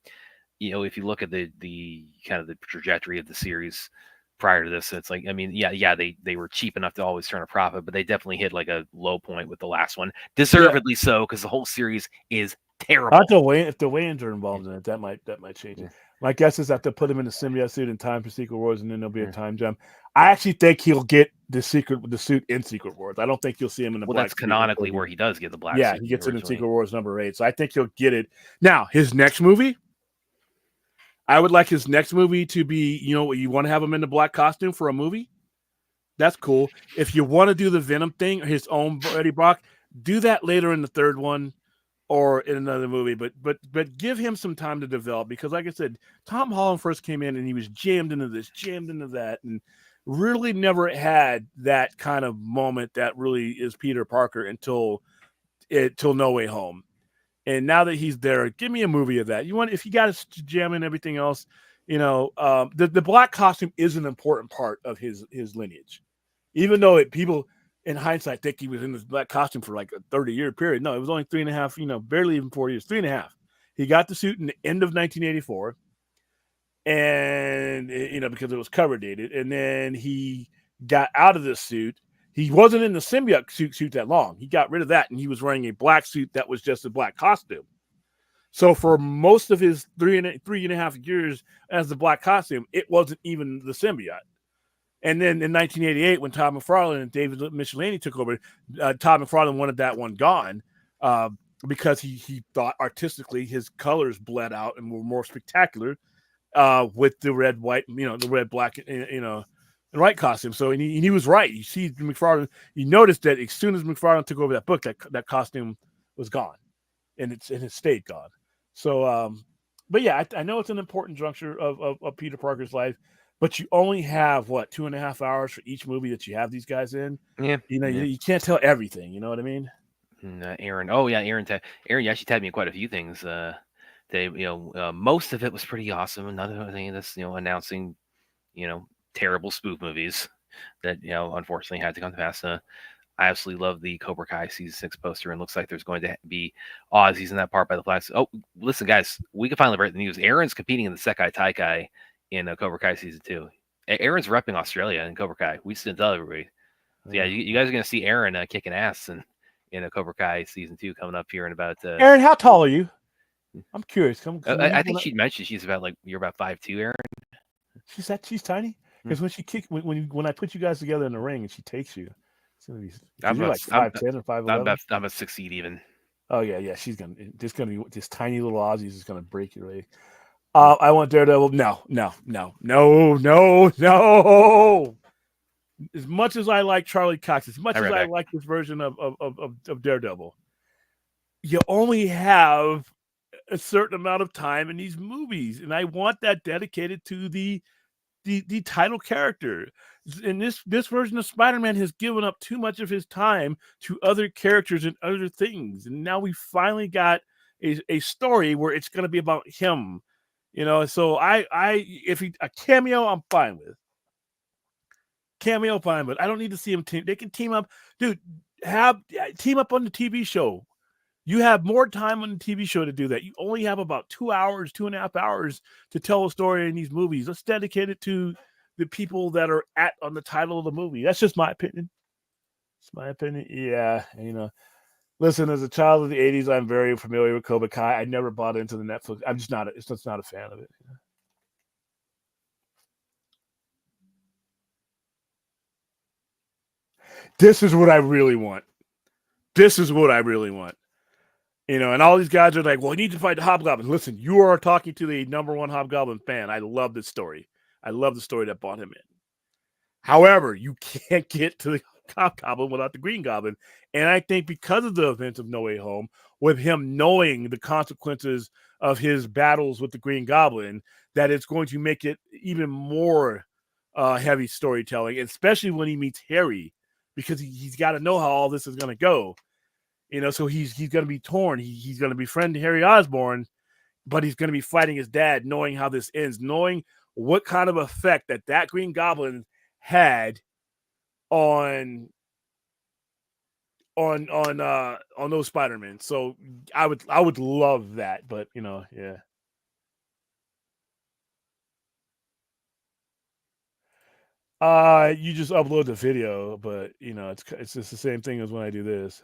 if you look at the kind of the trajectory of the series prior to this, it's like, I mean, they were cheap enough to always turn a profit, but they definitely hit like a low point with the last one, deservedly so, because the whole series is terrible. If the Wayans are involved in it, that might change it. My guess is that they'll put him in the symbiote suit in time for Secret Wars, and then there'll be a time jump. I actually think he'll get the suit in Secret Wars. I don't think you'll see him in the black. Well, that's canonically where he does get the black. Yeah, he gets it in Secret Wars #8, so I think he'll get it. Now, his next movie, I would like his next movie to be, you want to have him in the black costume for a movie. That's cool. If you want to do the Venom thing, his own Eddie Brock, do that later in the third one or in another movie. But give him some time to develop, because, like I said, Tom Holland first came in and he was jammed into this, jammed into that, and really never had that kind of moment that really is Peter Parker until No Way Home. And now that he's there, give me a movie of that. If you got to jam in everything else, the black costume is an important part of his lineage, even though people in hindsight think he was in this black costume for like a 30-year period. No, it was only 3.5, barely even 4 years, 3.5. He got the suit in the end of 1984, and because it was cover dated, and then he got out of this suit. He wasn't in the symbiote suit that long. He got rid of that, and he was wearing a black suit that was just a black costume. So for most of his 3.5 years as the black costume, it wasn't even the symbiote. And then in 1988, when Todd McFarlane and David Michelinie took over, Todd McFarlane wanted that one gone because he thought artistically his colors bled out and were more spectacular with the red, white, the red, black, the right costume. So and he was right. You see McFarlane, you noticed that as soon as McFarlane took over that book, that costume was gone, and it stayed gone. So but yeah, I know it's an important juncture of Peter Parker's life, but you only have 2.5 hours for each movie that you have these guys in. Yeah. You can't tell everything, you know what I mean? Aaron. Oh yeah, Aaron actually tagged me in quite a few things. Most of it was pretty awesome. Another thing that's announcing terrible spoof movies that unfortunately had to come to pass. I absolutely love the Cobra Kai season 6 poster, and looks like there's going to be Aussies in that part by the flags. Oh, listen, guys, we can finally break the news. Aaron's competing in the Sekai Taikai in Cobra Kai season 2. Aaron's repping Australia in Cobra Kai. We just didn't tell everybody. So yeah, you guys are going to see Aaron kicking ass in Cobra Kai season 2 coming up here in about. Aaron, how tall are you? I'm curious. I think she mentioned she's about you're about 5'2", Aaron. She's tiny. Because when I put you guys together in the ring and she takes you, it's gonna be. I'm like 5'10" or 5'11". I'm a 6 feet even. Oh yeah. She's gonna be this tiny little Aussies is gonna break your leg. I want Daredevil. No. As much as I like Charlie Cox, as much as I like this version of Daredevil, you only have a certain amount of time in these movies, and I want that dedicated to the title character. And this version of Spider-Man has given up too much of his time to other characters and other things, and now we finally got a story where it's going to be about him You know, so if he a cameo, I'm fine with. Cameo, fine, but I don't need to see him team. They can team up, dude. Team up on the TV show. You have more time on the TV show to do that. You only have about 2 hours, 2.5 hours to tell a story in these movies. Let's dedicate it to the people that are on the title of the movie. That's just my opinion. It's my opinion. Yeah, you know. Listen, as a child of the '80s, I'm very familiar with Cobra Kai. I never bought into the Netflix. I'm just not. It's just not a fan of it. This is what I really want. This is what I really want. You know, and all these guys are like, well, we need to fight the Hobgoblin. Listen, you are talking to the #1 Hobgoblin fan. I love this story. I love the story that brought him in. However, you can't get to the Hobgoblin without the Green Goblin. And I think because of the events of No Way Home, with him knowing the consequences of his battles with the Green Goblin, that it's going to make it even more heavy storytelling, especially when he meets Harry, because he's got to know how all this is going to go. You know, so he's going to be torn. He's going to befriend Harry Osborn, but he's going to be fighting his dad, knowing how this ends, knowing what kind of effect that Green Goblin had on those Spider-Men. So I would love that, but you know, yeah. You just upload the video, but you know, it's just the same thing as when I do this.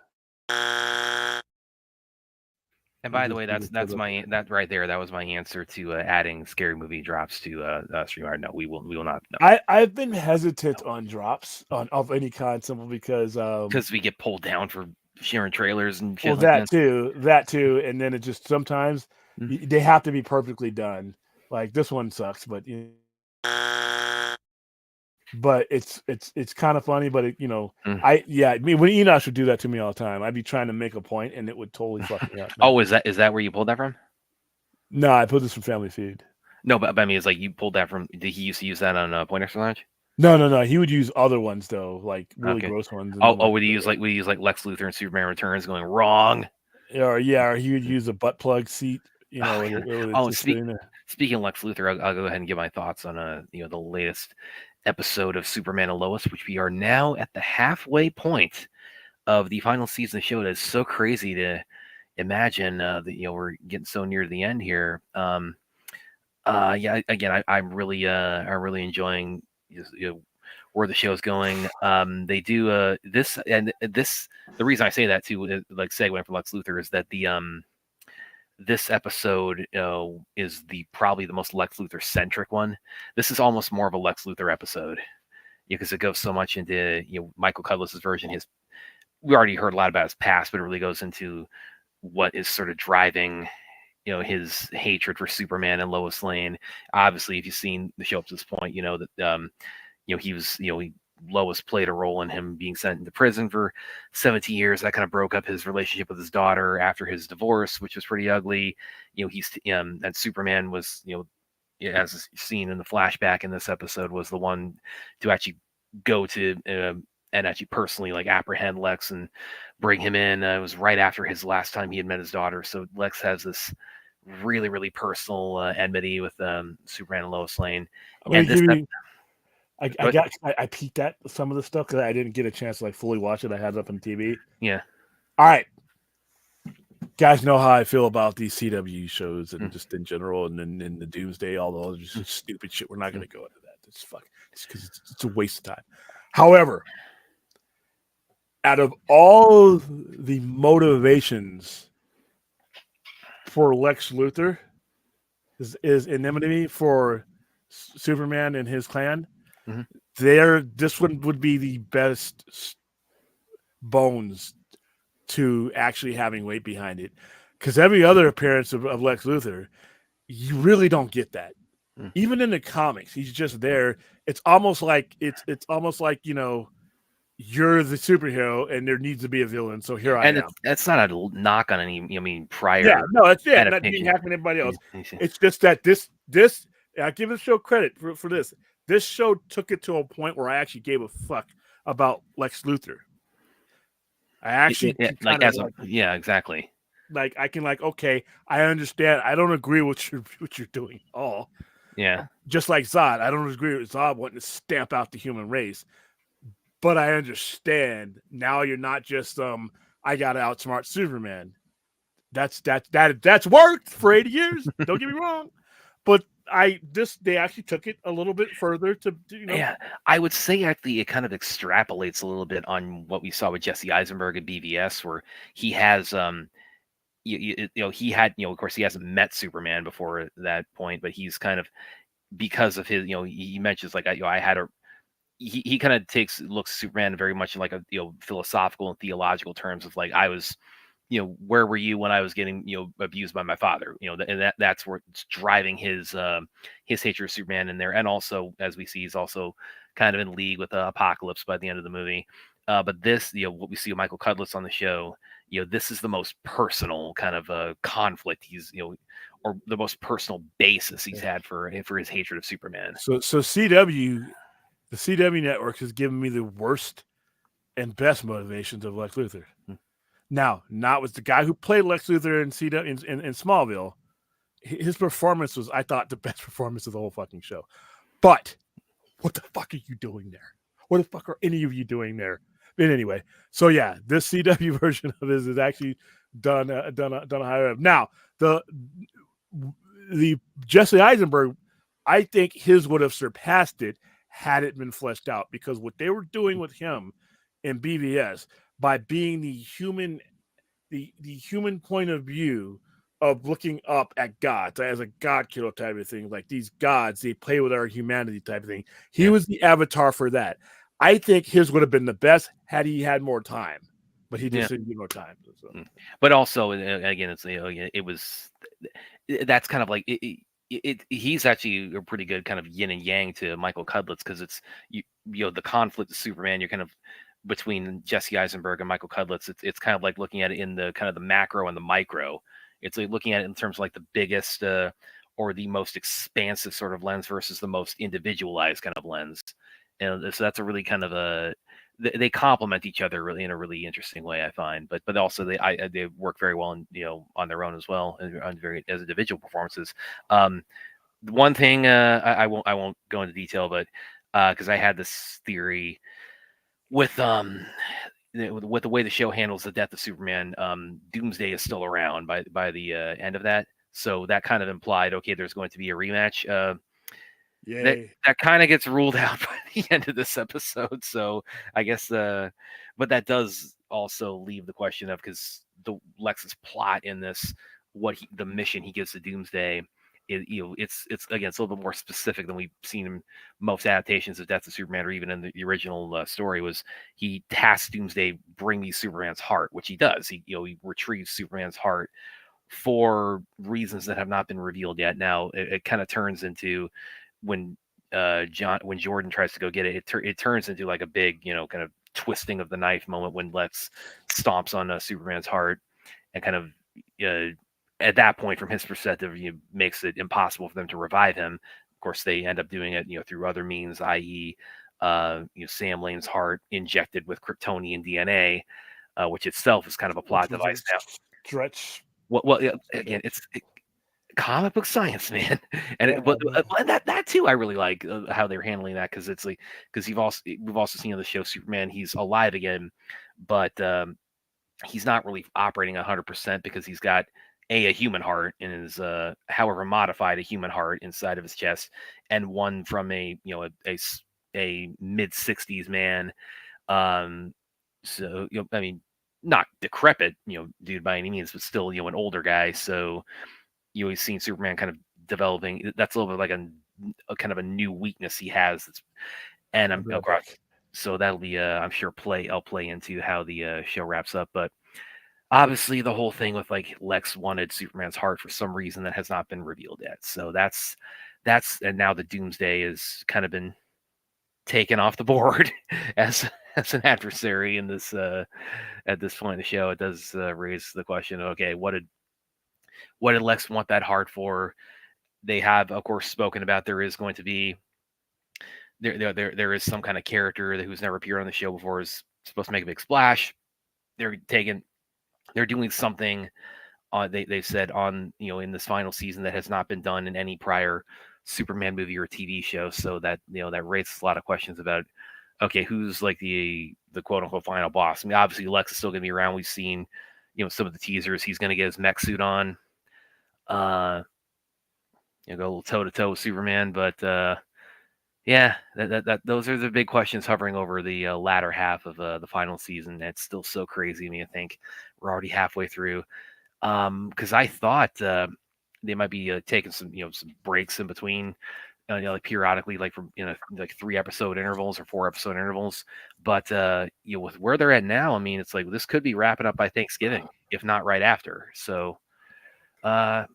And by the way, that right there. That was my answer to adding scary movie drops to StreamYard. No, we will not. No. I've been hesitant on drops of any kind simply because we get pulled down for sharing trailers and shit. Well, like that too, and then it just sometimes they have to be perfectly done. Like this one sucks, but it's kind of funny. But you know, when Enosh would do that to me all the time, I'd be trying to make a point, and it would totally fuck me up. Oh, is that where you pulled that from? No, I put this from Family Feud. No, but I mean, it's like you pulled that from. Did he used to use that on Point Extra Large? No. He would use other ones though, like really gross ones. Would he use like Lex Luthor and Superman Returns going wrong? Or he would use a butt plug seat. You know. Speaking of Lex Luthor, I'll go ahead and give my thoughts on the latest episode of Superman and Lois, which we are now at the halfway point of the final season of the show. That's so crazy to imagine that we're getting so near the end here. I'm really enjoying where the show's going. They do this. The reason I say that too, like segueing from Lex Luthor, is that the this episode is probably the most Lex Luthor centric one. This is almost more of a Lex Luthor episode because it goes so much into Michael Cudliss's version. We already heard a lot about his past, but it really goes into what is sort of driving his hatred for Superman and Lois Lane. Obviously, if you've seen the show up to this point, you know that he was Lois played a role in him being sent into prison for 17 years. That kind of broke up his relationship with his daughter after his divorce, which was pretty ugly. And Superman was, as seen in the flashback in this episode, was the one to actually go to and actually personally apprehend Lex and bring him in. It was right after his last time he had met his daughter. So Lex has this really, really personal enmity with Superman and Lois Lane. I peeked at some of the stuff because I didn't get a chance to fully watch it. I had it up on TV. Yeah. All right. Guys know how I feel about these CW shows and just in general, and then in the Doomsday, all those just stupid shit. We're not going to go into that. It's because it's a waste of time. However, out of all the motivations for Lex Luthor, is enmity for Superman and his clan. This one would be the best bones to actually having weight behind it, because every other appearance of Lex Luthor, you really don't get that. Even in the comics, he's just there. It's almost like you're the superhero and there needs to be a villain, so here I am. That's not a knock on any prior. Yeah, no, it's not being hacked on anybody else. It's just that this I give the show credit for this. This show took it to a point where I actually gave a fuck about Lex Luthor. I actually exactly. like I can like okay, I understand. I don't agree with what you're doing at all. Yeah. Just like Zod, I don't agree with Zod wanting to stamp out the human race, but I understand. Now you're not just I got to outsmart Superman. That's worked for 80 years. Don't get me wrong, but they actually took it a little bit further to Yeah, I would say actually it kind of extrapolates a little bit on what we saw with Jesse Eisenberg at BVS, where he has he had of course he hasn't met Superman before that point, but he's kind of because of his he mentions like I had a he kind of looks at Superman very much in like a philosophical and theological terms of like I was where were you when I was getting abused by my father, and that's where it's driving his hatred of Superman in there, and also as we see he's also kind of in league with Apocalypse by the end of the movie. But this what we see with Michael Cudlitz on the show, this is the most personal kind of conflict he's or the most personal basis he's had for his hatred of Superman. So CW, the CW network has given me the worst and best motivations of Lex Luthor. Now, not with the guy who played Lex Luthor in CW in Smallville. His performance was, I thought, the best performance of the whole fucking show. But what the fuck are you doing there? What the fuck are any of you doing there? But anyway, so yeah, this CW version of this is actually done higher up. Now, the Jesse Eisenberg, I think his would have surpassed it had it been fleshed out, because what they were doing with him in BVS by being the human point of view of looking up at gods as a god killer type of thing, like these gods, they play with our humanity type of thing. He was the avatar for that. I think his would have been the best had he had more time, but he just didn't get more time. So. But also, again, it's it was that's kind of like he's actually a pretty good kind of yin and yang to Michael Cudlitz, because it's the conflict of Superman. You're kind of between Jesse Eisenberg and Michael Cudlitz. It's kind of like looking at it in the kind of the macro and the micro. It's like looking at it in terms of like the biggest or the most expansive sort of lens versus the most individualized kind of lens. And so that's a really kind of they complement each other really in a really interesting way, I find. But also they work very well on their own as well, as individual performances. One thing I won't go into detail, but because I had this theory with the way the show handles the death of Superman, Doomsday is still around by the end of that. So that kind of implied, okay, there's going to be a rematch. That kind of gets ruled out by the end of this episode. So I guess, but that does also leave the question of, because the Lex's plot in this, the mission he gives to Doomsday, it's again, it's a little bit more specific than we've seen in most adaptations of Death of Superman, or even in the original story. Was he tasks Doomsday bring me Superman's heart, which he does. He retrieves Superman's heart for reasons that have not been revealed yet. Now it kind of turns into when Jordan tries to go get it, it turns into like a big kind of twisting of the knife moment when Lex stomps on Superman's heart, and kind of at that point, from his perspective, makes it impossible for them to revive him. Of course, they end up doing it through other means, i.e., Sam Lane's heart injected with Kryptonian DNA, which itself is kind of a plot device now. Stretch. Well, again, it's comic book science, man, and that too, I really like how they're handling that, because it's like, because we've also seen on the show Superman, he's alive again, but he's not really operating 100% because he's got a human heart in his however modified a human heart inside of his chest, and one from a mid 60s man, so I mean, not decrepit dude by any means, but still an older guy. So we've seen Superman kind of developing. That's a little bit like a kind of a new weakness he has. And so that'll be I'm sure I'll play into how the show wraps up. But obviously the whole thing with like Lex wanted Superman's heart for some reason that has not been revealed yet. So that's and now the Doomsday has kind of been taken off the board as an adversary in this at this point in the show. It does raise the question, okay, what did Lex want that heart for? They have, of course, spoken about there is going to be there is some kind of character who's never appeared on the show before is supposed to make a big splash. They're doing something they said on in this final season that has not been done in any prior Superman movie or TV show. So that that raises a lot of questions about okay, who's like the quote unquote final boss. I mean, obviously Lex is still going to be around. We've seen some of the teasers. He's going to get his mech suit on. Go a little toe to toe with Superman, but yeah, that those are the big questions hovering over the latter half of the final season. That's still so crazy to me. I think we're already halfway through. Because I thought they might be taking some some breaks in between, like periodically, like from like 3-episode intervals or 4-episode intervals. But with where they're at now, I mean, it's like this could be wrapping up by Thanksgiving, if not right after. So, yeah,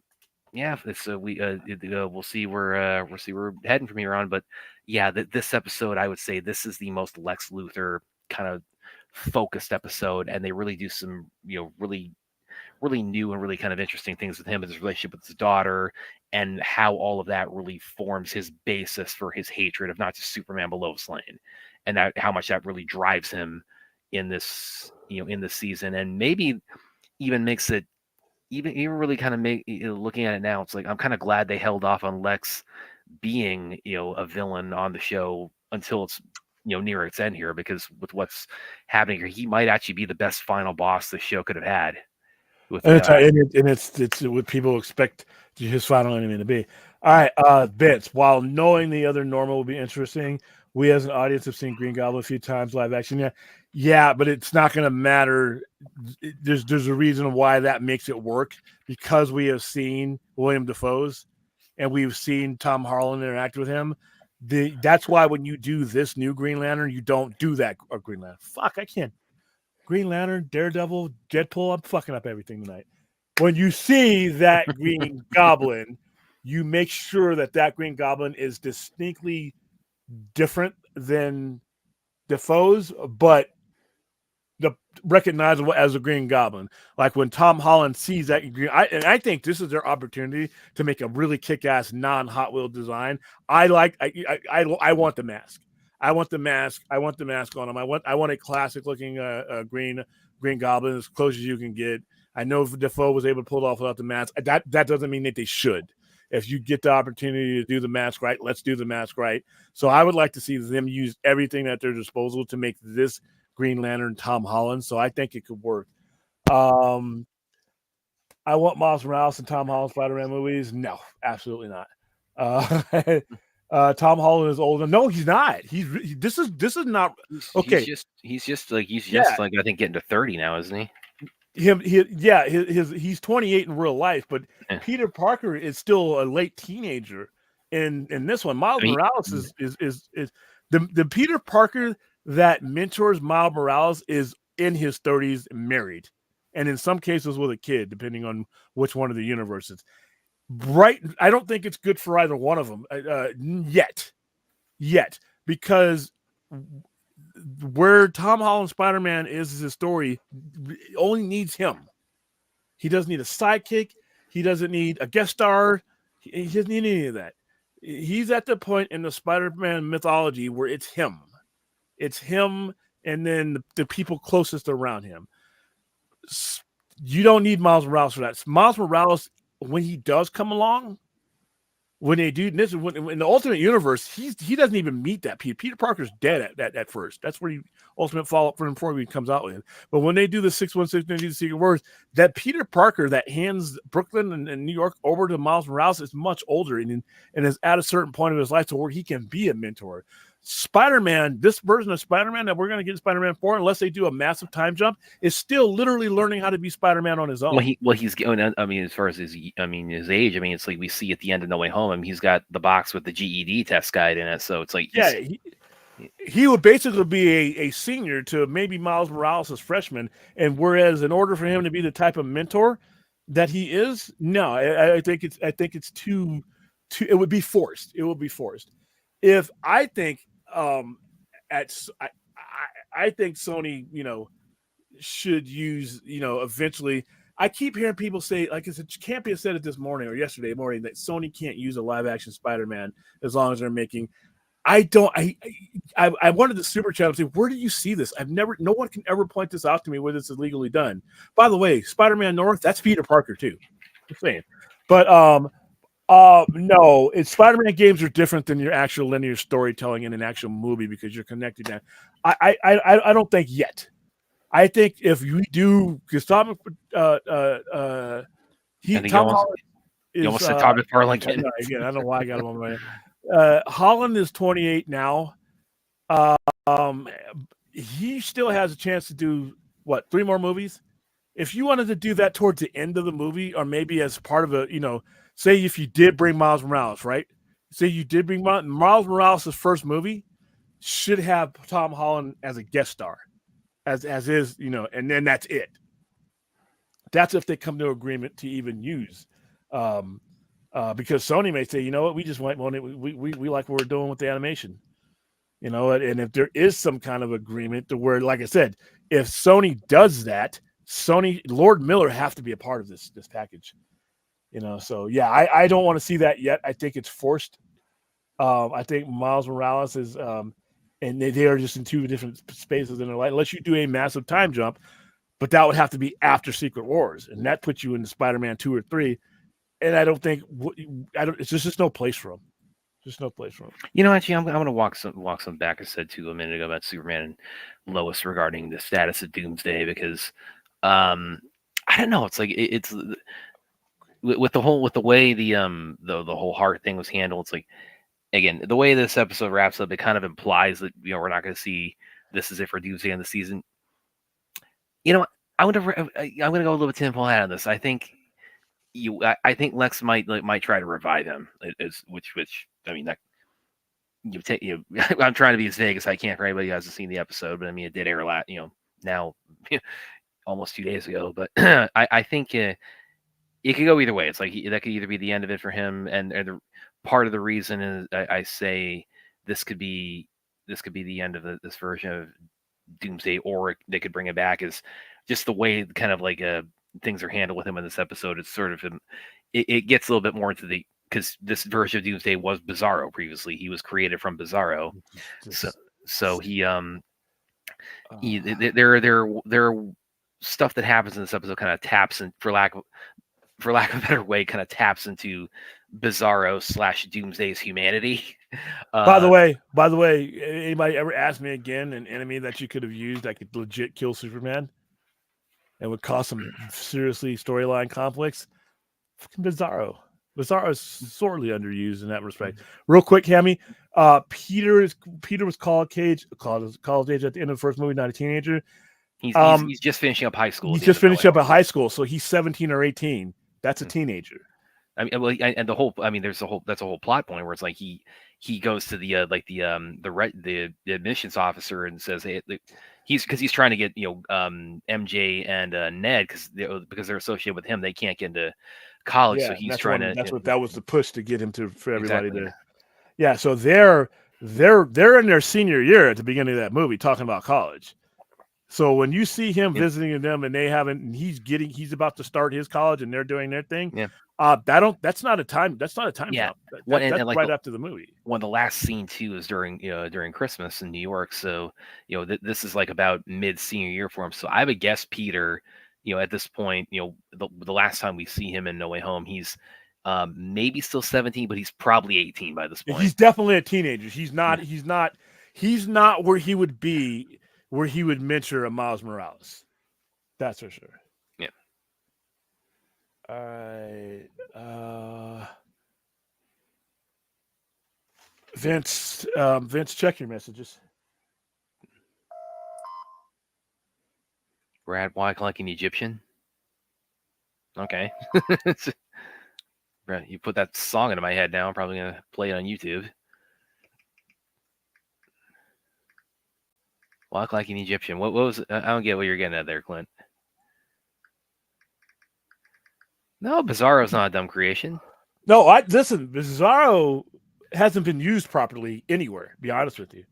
it's we'll see where we're heading from here on. But yeah, this episode, I would say this is the most Lex Luthor kind of focused episode, and they really do some really new and really kind of interesting things with him and his relationship with his daughter, and how all of that really forms his basis for his hatred of not just Superman but Lois Lane, and that how much that really drives him in this in this season, and maybe even makes it even really kind of make looking at it now, it's like I'm kind of glad they held off on Lex being a villain on the show until it's near its end here, because with what's happening here, he might actually be the best final boss the show could have had. With And it's what people expect his final enemy to be. All right, Vince. While knowing the other Norma will be interesting, we as an audience have seen Green Goblin a few times live action. Yeah, but it's not going to matter. There's a reason why that makes it work, because we have seen William Dafoe's and we've seen Tom Holland interact with him. That's why when you do this new Green Lantern, you don't do that. Or Green Lantern. Fuck, I can't. Green Lantern, Daredevil, Deadpool. I'm fucking up everything tonight. When you see that Green Goblin, you make sure that Green Goblin is distinctly different than Defoe's, but recognizable as a Green Goblin. Like when Tom Holland sees that green, I think this is their opportunity to make a really kick-ass non-Hot Wheel design. I want the mask. I want the mask. I want the mask on him. I want a classic looking Green Goblin, as close as you can get. I know if Defoe was able to pull it off without the mask. That doesn't mean that they should. If you get the opportunity to do the mask right, let's do the mask right. So I would like to see them use everything at their disposal to make this Green Lantern Tom Holland. So I think it could work. I want Miles Morales and Tom Holland Spider-Man movies. No, absolutely not. Tom Holland is older. No, he's not. This is not okay. He's just like I think getting to 30 now, isn't he? He's 28 in real life, but Yeah. Peter Parker is still a late teenager in this one. Miles Morales is the Peter Parker that mentors Miles Morales is in his 30s, married, and in some cases with a kid, depending on which one of the universes. Right, I don't think it's good for either one of them yet, because where Tom Holland Spider-Man is his story only needs him. He doesn't need a sidekick. He doesn't need a guest star. He doesn't need any of that. He's at the point in the Spider-Man mythology where it's him. It's him and then the people closest around him. You don't need Miles Morales for that. Miles Morales, when he does come along, when they do this, in the Ultimate Universe, he doesn't even meet that Peter. Peter Parker's dead at first. That's where he Ultimate follow-up for him before he comes out with it. But when they do the 616 and do the Secret Wars, that Peter Parker that hands Brooklyn and New York over to Miles Morales is much older and is at a certain point of his life to where he can be a mentor. Spider-Man, this version of Spider-Man that we're going to get Spider-Man 4, unless they do a massive time jump, is still literally learning how to be Spider-Man on his own. He's going. I mean, as far as his age, I mean, it's like we see at the end of No Way Home. I mean, he's got the box with the GED test guide in it, so it's like he would basically be a senior to maybe Miles Morales' freshman, and whereas in order for him to be the type of mentor that he is, no, I think it's too. It would be forced. It would be forced. If I think. I think Sony, should use, eventually. I keep hearing people say, like Campion said it this morning or yesterday morning, that Sony can't use a live action Spider-Man as long as they're making. I don't. I wanted the super chat and say, where do you see this? No one can ever point this out to me where this is legally done. By the way, Spider-Man North, that's Peter Parker too. Just saying. But no, Spider-Man games are different than your actual linear storytelling in an actual movie because you're connected now. I don't think yet. I think if you do, because Tom Holland You almost said Todd McFarlane again. No, again, I don't know why I got him on my. Holland is 28 now. He still has a chance to do what, 3 more movies? If you wanted to do that towards the end of the movie, or maybe as part of a, say if you did bring Miles Morales, right? Say you did bring Miles Morales' first movie should have Tom Holland as a guest star, as is, and then that's it. That's if they come to agreement to even use. Because Sony may say, you know what, we just want it. We like what we're doing with the animation, and if there is some kind of agreement to where, like I said, if Sony does that, Lord Miller have to be a part of this package, So yeah, I don't want to see that yet. I think it's forced. I think Miles Morales is, and they are just in 2 different spaces in their life. Unless you do a massive time jump, but that would have to be after Secret Wars, and that puts you into Spider-Man 2 or 3. And I don't think it's just no place for him. Just no place for him. Actually, I'm going to walk some back. I said a minute ago about Superman and Lois regarding the status of Doomsday because I don't know. It's like it's with the way the whole heart thing was handled. It's like, again, the way this episode wraps up, it kind of implies that we're not going to see this is it for Doomsday in the season. I'm going to go a little bit tinfoil hat on this. I think. I think Lex might try to revive him, which I mean that I'm trying to be as vague as I can for anybody who hasn't seen the episode, but I mean it did air a lot, now almost 2 days ago. But I think it could go either way. It's like that could either be the end of it for him, and part of the reason is I say this could be the end of this version of Doomsday, or they could bring it back is just the way kind of like things are handled with him in this episode. It's sort of it gets a little bit more into because this version of Doomsday was Bizarro previously. He was created from Bizarro, so there are stuff that happens in this episode kind of taps in, for lack of a better way, kind of taps into Bizarro / Doomsday's humanity. By the way, anybody ever asked me again an enemy that you could have used that could legit kill Superman and would cause some seriously storyline conflicts? Fucking Bizarro. Bizarro is sorely underused in that respect. Real quick, Hammy. Peter was college age at the end of the first movie, not a teenager. He's just finishing up high school. He's just finishing up at high school, so he's 17 or 18. That's a teenager. I mean, well, and that's a whole plot point where it's like he goes to the admissions officer and says, hey, he's trying to get MJ and Ned because they're associated with him, they can't get into college, so he's trying to. That was the push to get him for everybody exactly. to. Yeah, so they're in their senior year at the beginning of that movie talking about college. So when you see him visiting them and he's about to start his college and they're doing their thing. Yeah. That's not a time jump. That's right after the movie. When the last scene too is during Christmas in New York. So, this is like about mid senior year for him. So I would guess Peter, at this point, the last time we see him in No Way Home, he's maybe still 17, but he's probably 18 by this point. He's definitely a teenager. He's not where he would be, where he would mentor a Miles Morales. That's for sure. Yeah. All right. Vince, check your messages. Brad White like an Egyptian. Okay. Right, you put that song into my head now. I'm probably gonna play it on YouTube. Walk like an Egyptian. What was it? I don't get what you're getting at there, Clint. No, Bizarro's not a dumb creation. No, listen, Bizarro hasn't been used properly anywhere, to be honest with you.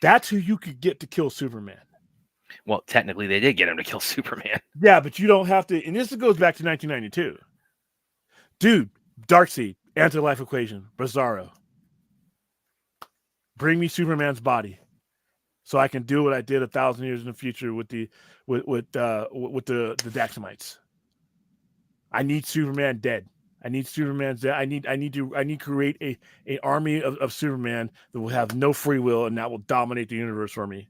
That's who you could get to kill Superman. Well, technically they did get him to kill Superman. Yeah, but you don't have to, and this goes back to 1992. Dude, Darkseid, Anti-Life Equation, Bizarro. Bring me Superman's body, so I can do what I did 1,000 years in the future with the Daxamites. I need Superman dead. I need Superman dead. I need to create a army of Superman that will have no free will and that will dominate the universe for me.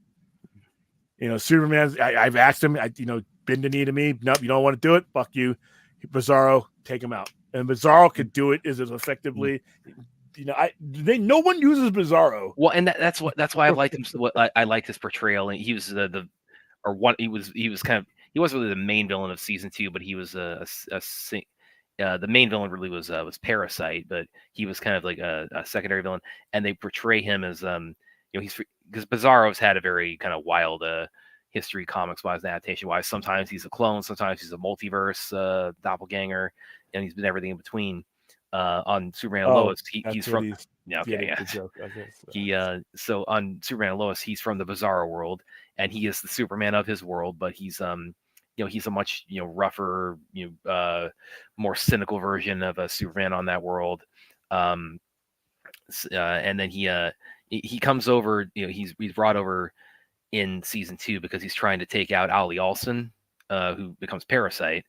Superman's. I've asked him. Bend the knee to me. Nope, you don't want to do it. Fuck you, Bizarro. Take him out. And Bizarro could do it as effectively. No one uses Bizarro. Well, and that's why I liked him. I liked his portrayal, and he was he wasn't really the main villain of season 2, but he was the main villain really was Parasite, but he was kind of like a secondary villain, and they portray him as he's because Bizarro's had a very kind of wild history comics wise and adaptation wise. Sometimes he's a clone, sometimes he's a multiverse doppelganger, and he's been everything in between. On Superman and Lois, he's from so on Superman and Lois, he's from the Bizarro world, and he is the Superman of his world, but he's he's a much rougher, more cynical version of a Superman on that world. And then he comes over, he's brought over in season 2 because he's trying to take out Ollie Olsen, who becomes Parasite.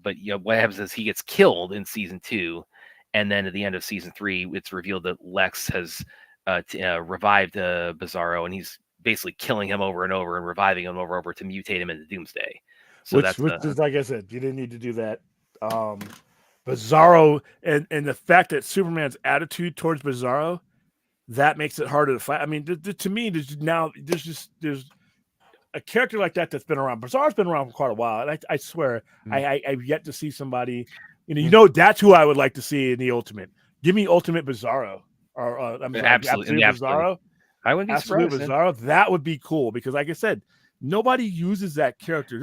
But what happens is he gets killed in season 2, and then at the end of season 3, it's revealed that Lex has revived Bizarro, and he's basically killing him over and over and reviving him over and over to mutate him into Doomsday. So which is, like I said, you didn't need to do that. Bizarro and the fact that Superman's attitude towards Bizarro, that makes it harder to fight. I mean, to me, there's a character like that's been around. Bizarro's been around for quite a while, and I swear, I've yet to see somebody. That's who I would like to see in the Ultimate. Give me Ultimate Bizarro, or absolute Bizarro. I wouldn't be surprised. Bizarro. That would be cool because, like I said, nobody uses that character.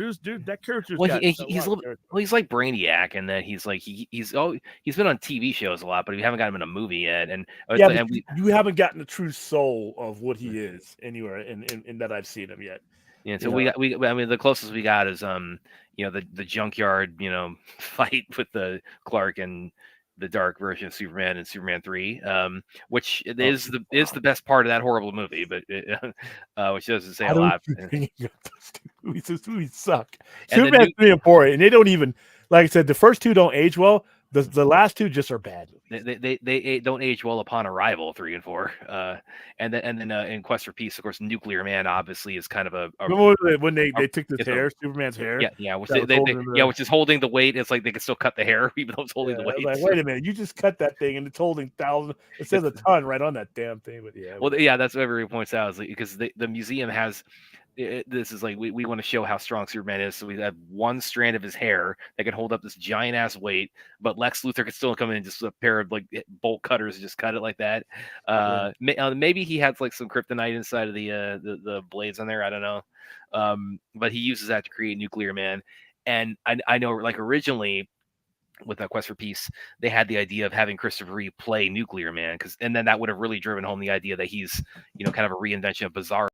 That character. Well, he's like Brainiac, and that he's been on TV shows a lot, but we haven't got him in a movie yet. And you haven't gotten the true soul of what he is anywhere in that I've seen him yet. Yeah, so I mean, the closest we got is the junkyard fight with the Clark and the dark version of Superman and Superman 3, which is the best part of that horrible movie, but which doesn't say a lot. Those movies suck. Superman's 3 and 4, and they don't even, like I said, the first 2 don't age well. The last 2 just are bad movies. They don't age well upon arrival, 3 and 4. And then in Quest for Peace, of course, Nuclear Man obviously is kind of a when they took this hair, Superman's hair. Which is holding the weight. It's like they can still cut the hair even though it's holding the weight. Like, wait a minute, you just cut that thing and it's holding thousands. It says a ton right on that damn thing. But that's what everybody points out, is because the museum has. This is like we want to show how strong Superman is, so we have one strand of his hair that can hold up this giant ass weight, but Lex Luthor could still come in and just a pair of like bolt cutters and just cut it like that. Maybe he had like some kryptonite inside of the blades on there, I don't know, but he uses that to create Nuclear Man. And I know, like, originally with that Quest for Peace, they had the idea of having Christopher Reeve play Nuclear Man, and then that would have really driven home the idea that he's kind of a reinvention of Bizarro.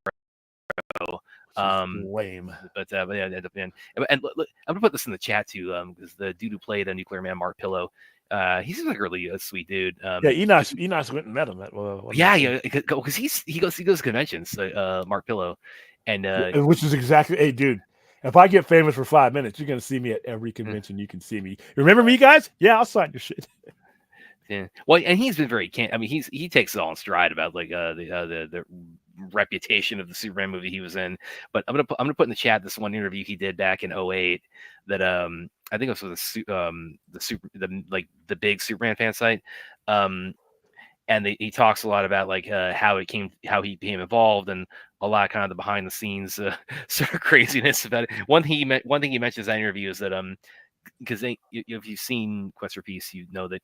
Lame, but yeah, and I'm gonna put this in the chat too, because the dude who played a Nuclear Man, Mark Pillow, he's like really a sweet dude. Enoch went and met him at because he goes to conventions, Mark Pillow, and which is exactly, hey dude, if I get famous for 5 minutes, you're gonna see me at every convention you can see me. Remember me, guys? Yeah, I'll sign your shit. Yeah, well, and he's been very I mean, he takes it all in stride about like the reputation of the Superman movie he was in. But I'm gonna put in the chat this one interview he did back in 2008 that I think it was with the big Superman fan site, and he talks a lot about like how he became involved, and a lot of kind of the behind the scenes sort of craziness about it. One thing he mentions in that interview is that because if you've seen Quest for Peace, you know that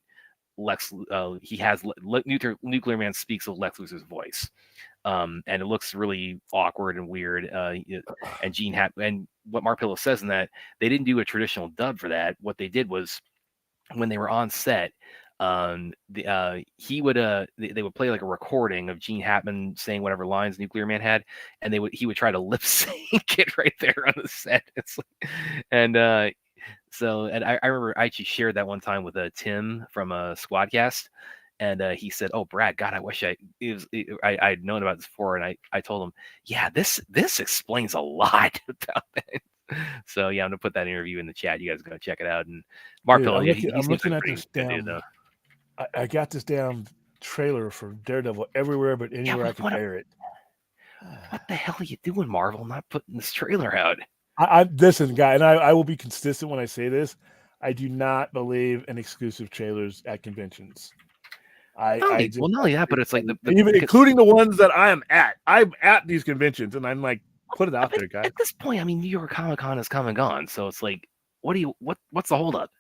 Nuclear Man speaks of Lex Luthor's voice, and it looks really awkward and weird. And Gene and what Mark Pillow says in that, they didn't do a traditional dub for that. What they did was, when they were on set, he would they would play like a recording of Gene Hackman saying whatever lines Nuclear Man had, and he would try to lip sync it right there on the set. It's like, and I remember I actually shared that one time with Tim from Squadcast, And he said, "Oh, Brad, God, I wish I'd known about this before." And I told him, "Yeah, this explains a lot about it." So yeah, I'm gonna put that interview in the chat. You guys are gonna check it out. And Mark Dude, Pillow, I'm he I'm seems looking like a at pretty this good dude, damn. though. I got this damn trailer for Daredevil everywhere but Yeah, anywhere I could bear it. what the hell are you doing, Marvel? Not putting this trailer out? I listen, guy, and I will be consistent when I say this. I do not believe in exclusive trailers at conventions. I just Not only that, but it's like even including the ones that I am at. I'm at these conventions, and I'm like, put it out there, guys. At this point, I mean, New York Comic Con has come and gone, so it's like, what's the holdup?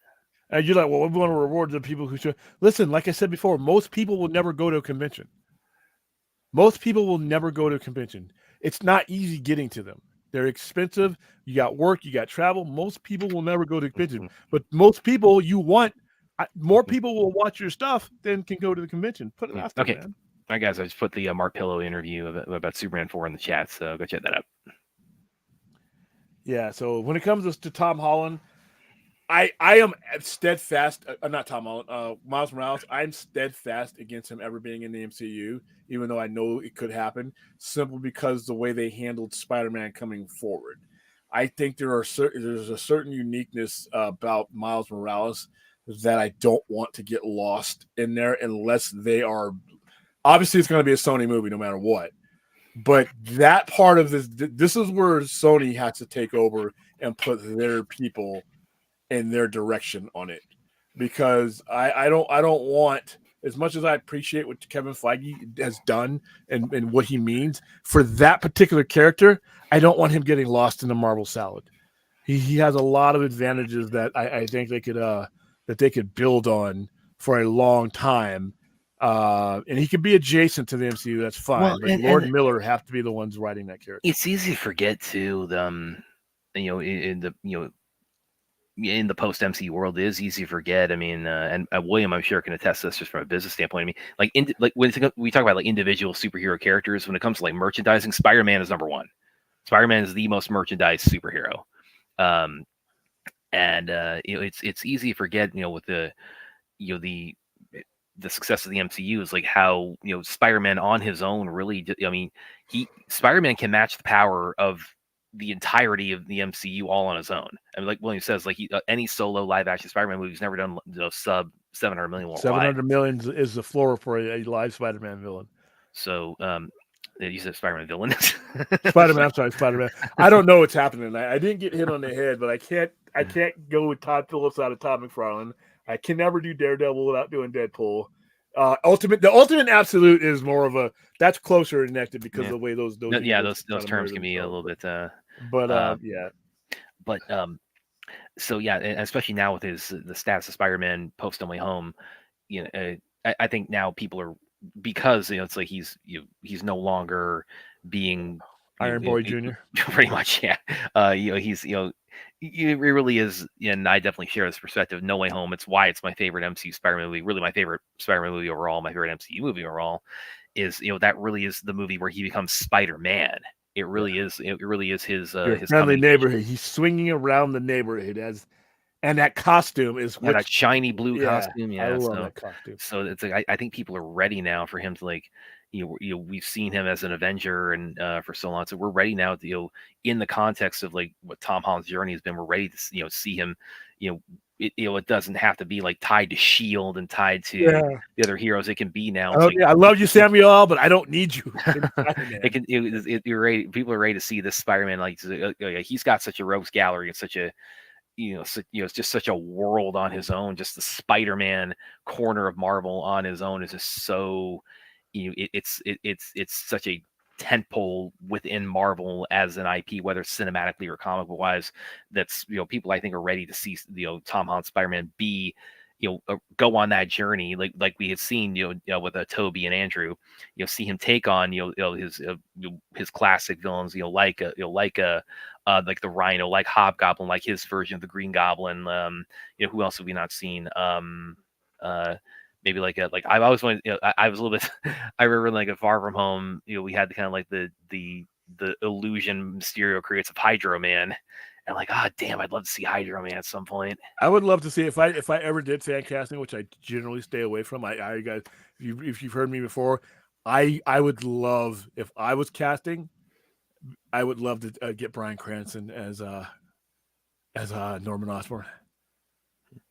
And you're like, well, we want to reward the people who should listen. Like I said before, most people will never go to a convention. Most people will never go to a convention. It's not easy getting to them. They're expensive. You got work, you got travel. Most people will never go to a convention. But most people more people will watch your stuff than can go to the convention. Put it out there, Okay. man. All right, guys, I just put the Mark Pillow interview about Superman 4 in the chat, so go check that out. Yeah, so when it comes to Tom Holland, I am steadfast. Not Tom Holland. Miles Morales. I'm steadfast against him ever being in the MCU, even though I know it could happen. Simply because the way they handled Spider-Man coming forward, I think there's a certain uniqueness about Miles Morales that I don't want to get lost in there unless they are. Obviously, it's going to be a Sony movie, no matter what. But that part of this is where Sony has to take over and put their people in their direction on it, because I don't want, as much as I appreciate what Kevin Feige has done and what he means for that particular character, I don't want him getting lost in the Marvel salad. He has a lot of advantages that I think they could build on for a long time. And he could be adjacent to the MCU. That's fine. Well, but Lord and Miller have to be the ones writing that character. It's easy to forget too. In the post MCU world, it is easy to forget. I mean, and William, I'm sure, can attest to this just from a business standpoint. I mean, when we talk about like individual superhero characters, when it comes to like merchandising, Spider-Man is number one. Spider-Man is the most merchandised superhero. It's easy to forget, with the success of the MCU is like how Spider-Man on his own really. I mean, Spider-Man can match the power of the entirety of the MCU all on his own. I mean, like William says, like any solo live action Spider-Man movie's never done sub 700 million worldwide. 700 million is the floor for a live Spider-Man villain. So, you said Spider-Man villain. Spider-Man. I'm sorry, Spider-Man. I don't know what's happening. I didn't get hit on the head, but I can't go with Todd Phillips out of Todd McFarlane. I can never do Daredevil without doing Deadpool. The ultimate absolute is more of that's closer connected because of the way those terms can be a little bit. So yeah, and especially now with the status of Spider-Man post No Way Home, I think now people are, because it's like he's no longer being Iron Boy Jr. Pretty much, yeah. He's it really is, and I definitely share this perspective. No Way Home. It's why it's my favorite MCU Spider-Man movie. Really, my favorite Spider-Man movie overall. My favorite MCU movie overall is that really is the movie where he becomes Spider-Man. It really is. It really is his friendly neighborhood. He's swinging around the neighborhood and that costume is that shiny blue costume. Yeah, I love that costume. So it's like I think people are ready now for him to we've seen him as an Avenger and for so long, so we're ready now to in the context of like what Tom Holland's journey has been. We're ready to see him. It doesn't have to be like tied to Shield and tied to the other heroes. It can be now. I love you, Samuel, but I don't need you. You're ready. People are ready to see this Spider-Man. Like he's got such a rogues gallery and such a it's just such a world on his own. Just the Spider-Man corner of Marvel on his own is just so. It's such a tentpole within Marvel as an IP, whether cinematically or comic book wise. That's people I think are ready to see Tom Holland Spider-Man be go on that journey like we had seen with Toby and Andrew, see him take on his classic villains like the Rhino, like Hobgoblin, like his version of the Green Goblin. Who else have we not seen? Maybe I've always wanted. I was a little bit. I remember like a Far From Home. We had the kind of like the illusion Mysterio creates of Hydro Man, and like, damn, I'd love to see Hydro Man at some point. I would love to see if I ever did fan casting, which I generally stay away from. I guys, if you've heard me before, I would love if I was casting. I would love to get Bryan Cranston as Norman Osborn.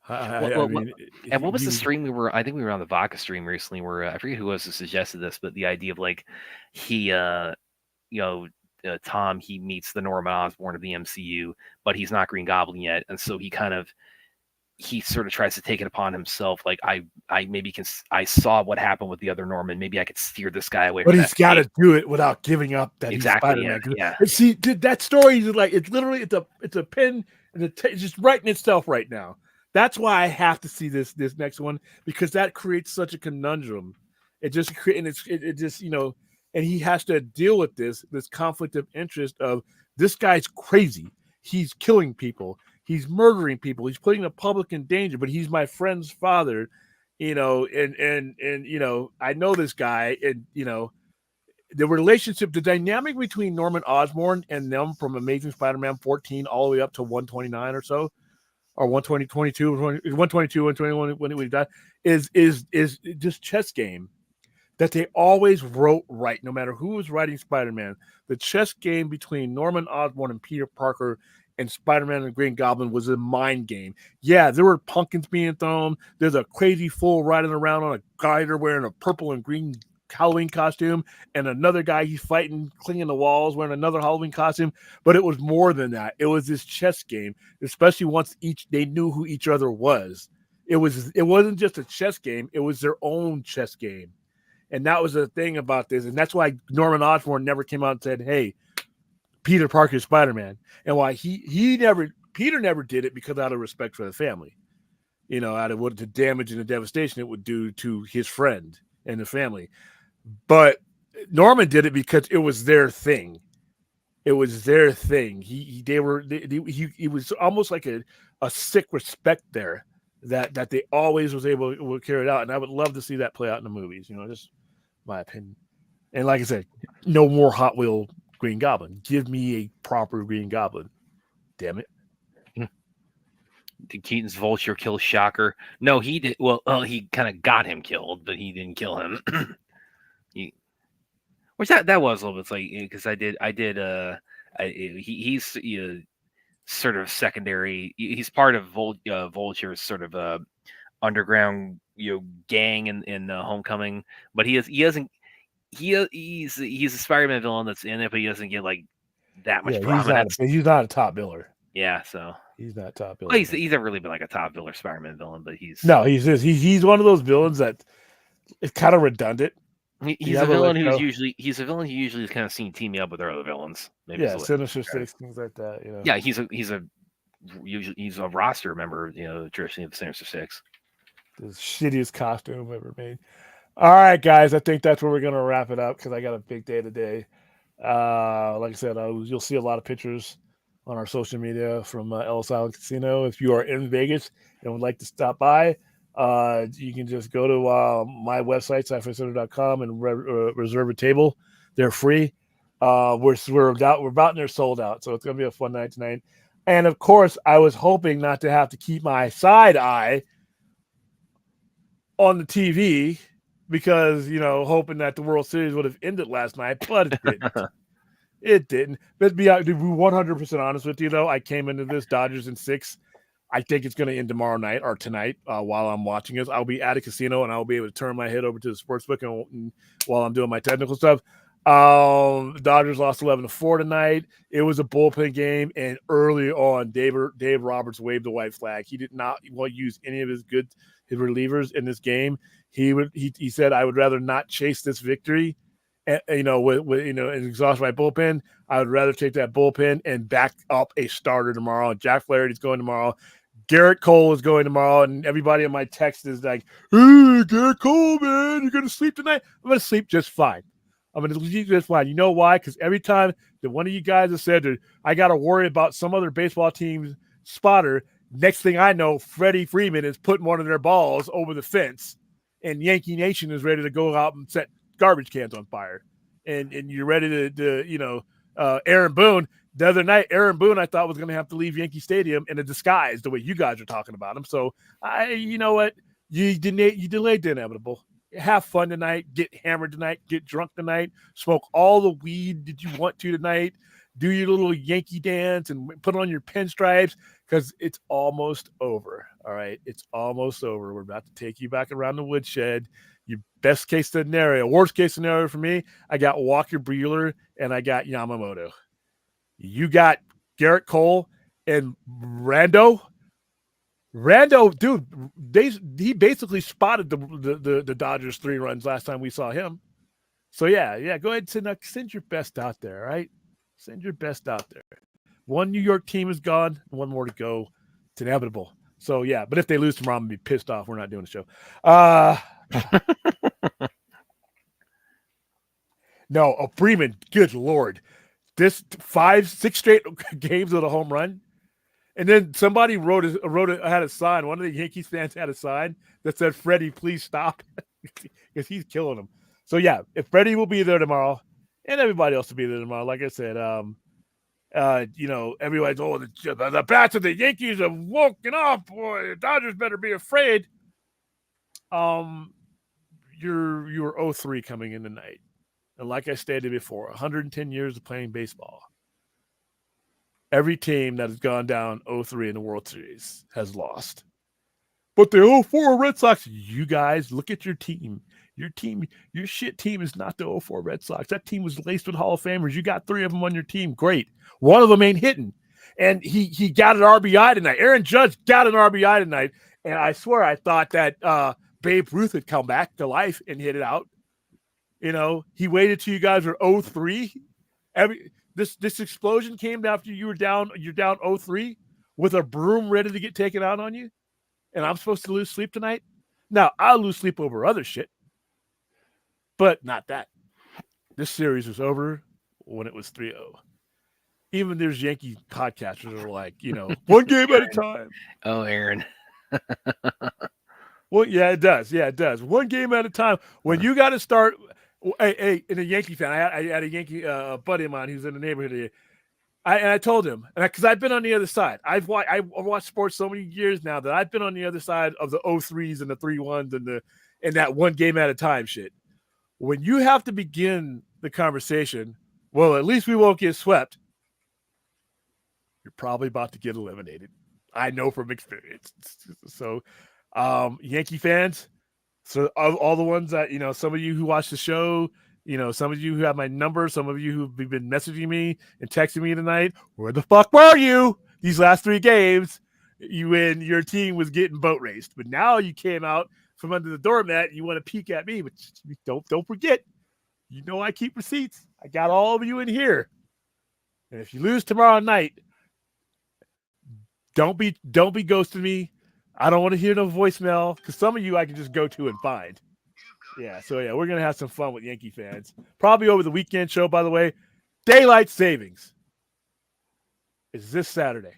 I mean, And what was he the was stream we were? I think we were on the Vodka stream recently, where I forget who was who suggested this, but the idea of like he, Tom, he meets the Norman Osborn of the MCU, but he's not Green Goblin yet, and so he sort of tries to take it upon himself. Like I maybe can. I saw what happened with the other Norman. Maybe I could steer this guy away. But from he's that got fate. to do it without giving up that Exactly, he's Spider-Man. yeah. And see, that story is like it's literally it's a pin and it's just writing itself right now. That's why I have to see this next one, because that creates such a conundrum. It just and it just and he has to deal with this conflict of interest of this guy's crazy. He's killing people. He's murdering people. He's putting the public in danger. But he's my friend's father, and I know this guy, and the relationship, the dynamic between Norman Osborn and them from Amazing Spider-Man 14 all the way up to 129 or so, or 120, 122, 121 when he died, is just chess game that they always wrote right, no matter who was writing Spider-Man. The chess game between Norman Osborn and Peter Parker and Spider-Man and Green Goblin was a mind game. Yeah, there were pumpkins being thrown. There's a crazy fool riding around on a glider wearing a purple and green Halloween costume, and another guy he's fighting, clinging the walls, wearing another Halloween costume. But it was more than that. It was this chess game, especially once they knew who each other was. It wasn't just a chess game, it was their own chess game. And that was the thing about this. And that's why Norman Osborn never came out and said, hey, Peter Parker is Spider-Man. And why Peter never did it, because out of respect for the family, out of what the damage and the devastation it would do to his friend and the family. But Norman did it because it was their thing. It was their thing. He was almost like a sick respect there that they always was able to carry it out. And I would love to see that play out in the movies, just my opinion. And like I said, no more Hot Wheel Green Goblin. Give me a proper Green Goblin. Damn it. Did Keaton's Vulture kill Shocker? No, he did. Well, he kind of got him killed, but he didn't kill him. Which that was a little bit like, because he's sort of secondary. He's part of Vulture's sort of underground gang in Homecoming, but he's a Spider-Man villain that's in it, but he doesn't get like that much prominence. He's not a top biller. Yeah, so he's not top biller. Well, he's never really been like a top biller Spider-Man villain, but he's one of those villains that is kind of redundant. He's a villain who usually is kind of seen teaming up with their other villains. Maybe Sinister Six, things like that. Yeah, he's a roster member. Traditionally of the Sinister Six. The shittiest costume ever made. All right, guys, I think that's where we're gonna wrap it up, because I got a big day today. Like I said, you'll see a lot of pictures on our social media from Ellis Island Casino. If you are in Vegas and would like to stop by, you can just go to my website, sci-fi-center.com, and reserve a table. They're free. We're about near sold out, so it's gonna be a fun night tonight. And of course, I was hoping not to have to keep my side eye on the TV, because hoping that the World Series would have ended last night, but it didn't. It didn't. But to be 100% honest with you, though, I came into this Dodgers in 6. I think it's going to end tomorrow night or tonight while I'm watching this. I'll be at a casino, and I'll be able to turn my head over to the sportsbook and while I'm doing my technical stuff. The Dodgers lost 11-4 tonight. It was a bullpen game, and early on, Dave Roberts waved the white flag. He did not want to use any of his relievers in this game. He said, I would rather not chase this victory, and and exhaust my bullpen. I would rather take that bullpen and back up a starter tomorrow. Jack Flaherty's going tomorrow. Garrett Cole is going tomorrow, and everybody in my text is like, hey, Garrett Cole, man, you're going to sleep tonight? I'm going to sleep just fine. I'm going to sleep just fine. You know why? Because every time that one of you guys has said that I got to worry about some other baseball team's spotter, next thing I know, Freddie Freeman is putting one of their balls over the fence, and Yankee Nation is ready to go out and set garbage cans on fire. And you're ready to Aaron Boone, the other night, Aaron Boone, I thought was going to have to leave Yankee Stadium in a disguise, the way you guys are talking about him. So, you know what? You delayed the inevitable. Have fun tonight. Get hammered tonight. Get drunk tonight. Smoke all the weed that you want to tonight. Do your little Yankee dance and put on your pinstripes because it's almost over. All right, it's almost over. We're about to take you back around the woodshed. Your best case scenario, worst case scenario for me, I got Walker Buehler and I got Yamamoto. You got Garrett Cole and Rando. Rando, dude, he basically spotted the Dodgers 3 runs last time we saw him. So yeah, go ahead and send your best out there, all right? Send your best out there. One New York team is gone, one more to go. It's inevitable. So yeah, but if they lose tomorrow, I'm gonna be pissed off. We're not doing the show. No, Freeman, good Lord. This 5-6 straight games with a home run. And then somebody had a sign. One of the Yankees fans had a sign that said, Freddie, please stop. Because he's killing them. So yeah, if Freddie will be there tomorrow, and everybody else will be there tomorrow. Like I said, everybody's the bats of the Yankees have woken up. Boy, the Dodgers better be afraid. You're 0-3 coming in tonight. And like I stated before, 110 years of playing baseball. Every team that has gone down 0-3 in the World Series has lost. But the 0-4 Red Sox, you guys, look at your team. Your shit team is not the 0-4 Red Sox. That team was laced with Hall of Famers. You got 3 of them on your team. Great. One of them ain't hitting. And he got an RBI tonight. Aaron Judge got an RBI tonight. And I swear I thought that Babe Ruth had come back to life and hit it out. You know, he waited till you guys were 0-3. This explosion came after you're down 0-3 with a broom ready to get taken out on you, and I'm supposed to lose sleep tonight? Now, I'll lose sleep over other shit, but not that. This series was over when it was 3-0. Even there's Yankee podcasters that are like, one game at a time. Oh, Aaron. Well, yeah, it does. Yeah, it does. One game at a time. When you got to start – Hey, in a Yankee fan, I had a Yankee buddy of mine who's in the neighborhood here. I told him, because I've been on the other side. I've watched sports so many years now that I've been on the other side of the 0-3s and the 3-1s and that one game at a time shit. When you have to begin the conversation, well, at least we won't get swept. You're probably about to get eliminated. I know from experience. So, Yankee fans. So all the ones that, some of you who watch the show, some of you who have my number, some of you who've been messaging me and texting me tonight, where the fuck were you these last 3 games? When your team was getting boat raced. But now you came out from under the doormat and you want to peek at me. But don't forget, I keep receipts. I got all of you in here. And if you lose tomorrow night, don't be ghosting me. I don't want to hear no voicemail because some of you I can just go to and find. Yeah, so yeah, we're going to have some fun with Yankee fans. Probably over the weekend show, by the way. Daylight savings is this Saturday.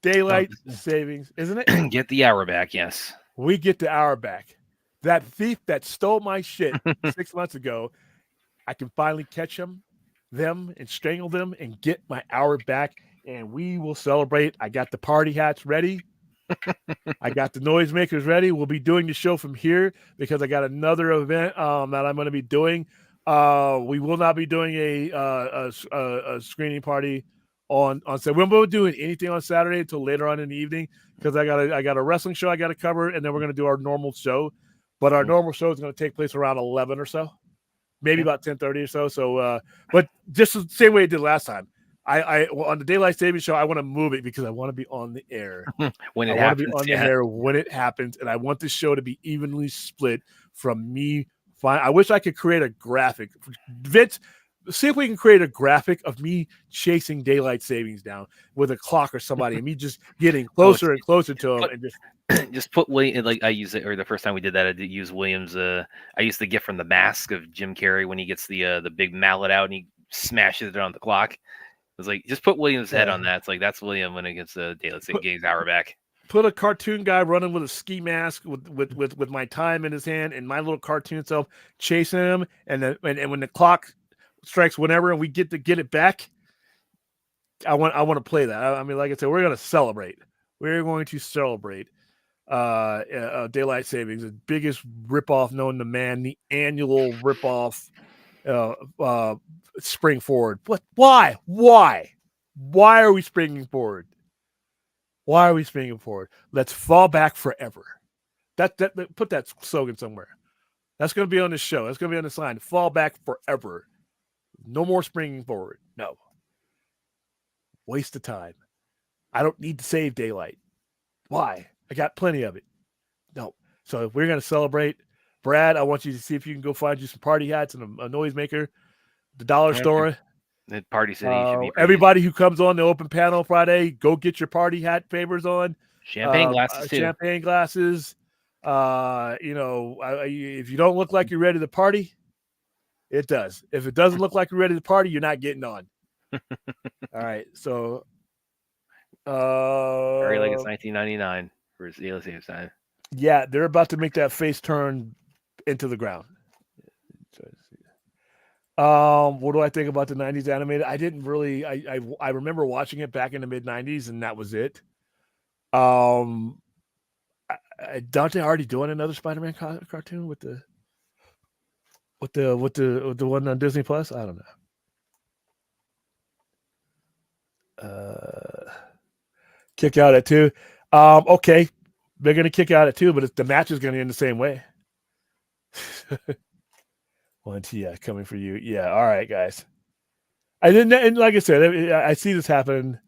Daylight savings, isn't it? Get the hour back, yes. We get the hour back. That thief that stole my shit 6 months ago, I can finally catch them and strangle them and get my hour back. And we will celebrate. I got the party hats ready. I got the noisemakers ready. We'll be doing the show from here because I got another event that I'm going to be doing. We will not be doing a screening party on Saturday. We won't be doing anything on Saturday until later on in the evening because I got a wrestling show I got to cover, and then we're going to do our normal show. But our normal show is going to take place around 11 or so, maybe about 10:30 or so. So, but just the same way it did last time. I on the Daylight Savings Show, I want to move it because I want to be on the air when it happens. I want to be on the air when it happens, and I want the show to be evenly split from me. I wish I could create a graphic. Vince, see if we can create a graphic of me chasing Daylight Savings down with a clock or somebody, and me just getting closer and closer to him, and just put William. Like I use it, or the first time we did that, I did use Williams. I used the gift from The Mask of Jim Carrey when he gets the big mallet out and he smashes it on the clock. It's like, just put William's head on that. It's like, that's William when it gets the Daylight Savings hour back. Put a cartoon guy running with a ski mask with my time in his hand and my little cartoon self chasing him. And when the clock strikes whenever, and we get to get it back, I want to play that. I mean, like I said, we're going to celebrate. We're going to celebrate daylight savings, the biggest ripoff known to man, the annual ripoff spring forward. What? Why? Why are we springing forward? Why are we springing forward? Let's fall back forever. That put that slogan somewhere. That's going to be on the show. That's going to be on the sign. Fall back forever. No more springing forward. No. Waste of time. I don't need to save daylight. Why? I got plenty of it. No. So if we're going to celebrate, Brad, I want you to see if you can go find you some party hats and a noisemaker. The dollar store. The Party City should be everybody who comes on the open panel Friday, go get your party hat favors on. Champagne glasses too. Champagne glasses. If you don't look like you're ready to party, it does. If it doesn't look like you're ready to party, you're not getting on. All right. So very like it's 1999 for CLC time. Yeah, they're about to make that face turn into the ground. What do I think about the 90s animated? I didn't really I remember watching it back in the mid 90s and that was it. Don't they already doing another Spider-Man cartoon with the one on Disney Plus? I don't know. Kick out at 2. Okay. They're gonna kick out at 2, but the match is gonna end the same way. Coming for you. Yeah, all right, guys. And like I said, I see this happen.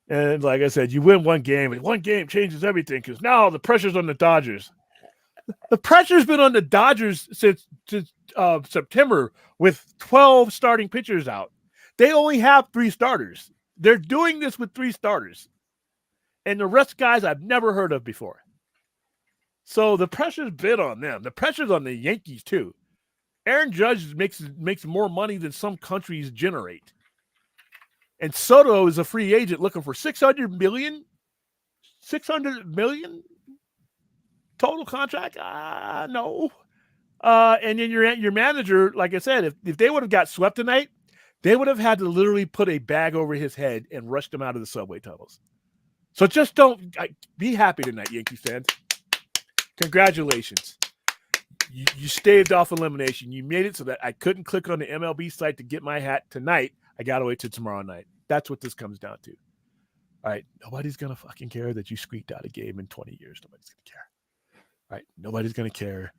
And like I said, you win one game, and one game changes everything because now the pressure's on the Dodgers. The pressure's been on the Dodgers since September with 12 starting pitchers out. They only have 3 starters. They're doing this with 3 starters. And the rest guys I've never heard of before. So the pressure's been on them. The pressure's on the Yankees too. Aaron Judge makes more money than some countries generate. And Soto is a free agent looking for $600 million total contract. No. And then your manager, like I said, if they would have got swept tonight, they would have had to literally put a bag over his head and rushed him out of the subway tunnels. So just don't be happy tonight, Yankees fans. Congratulations. You staved off elimination. You made it so that I couldn't click on the MLB site to get my hat tonight. I got to wait till tomorrow night. That's what this comes down to. All right. Nobody's going to fucking care that you squeaked out a game in 20 years. Nobody's going to care. All right. Nobody's going to care.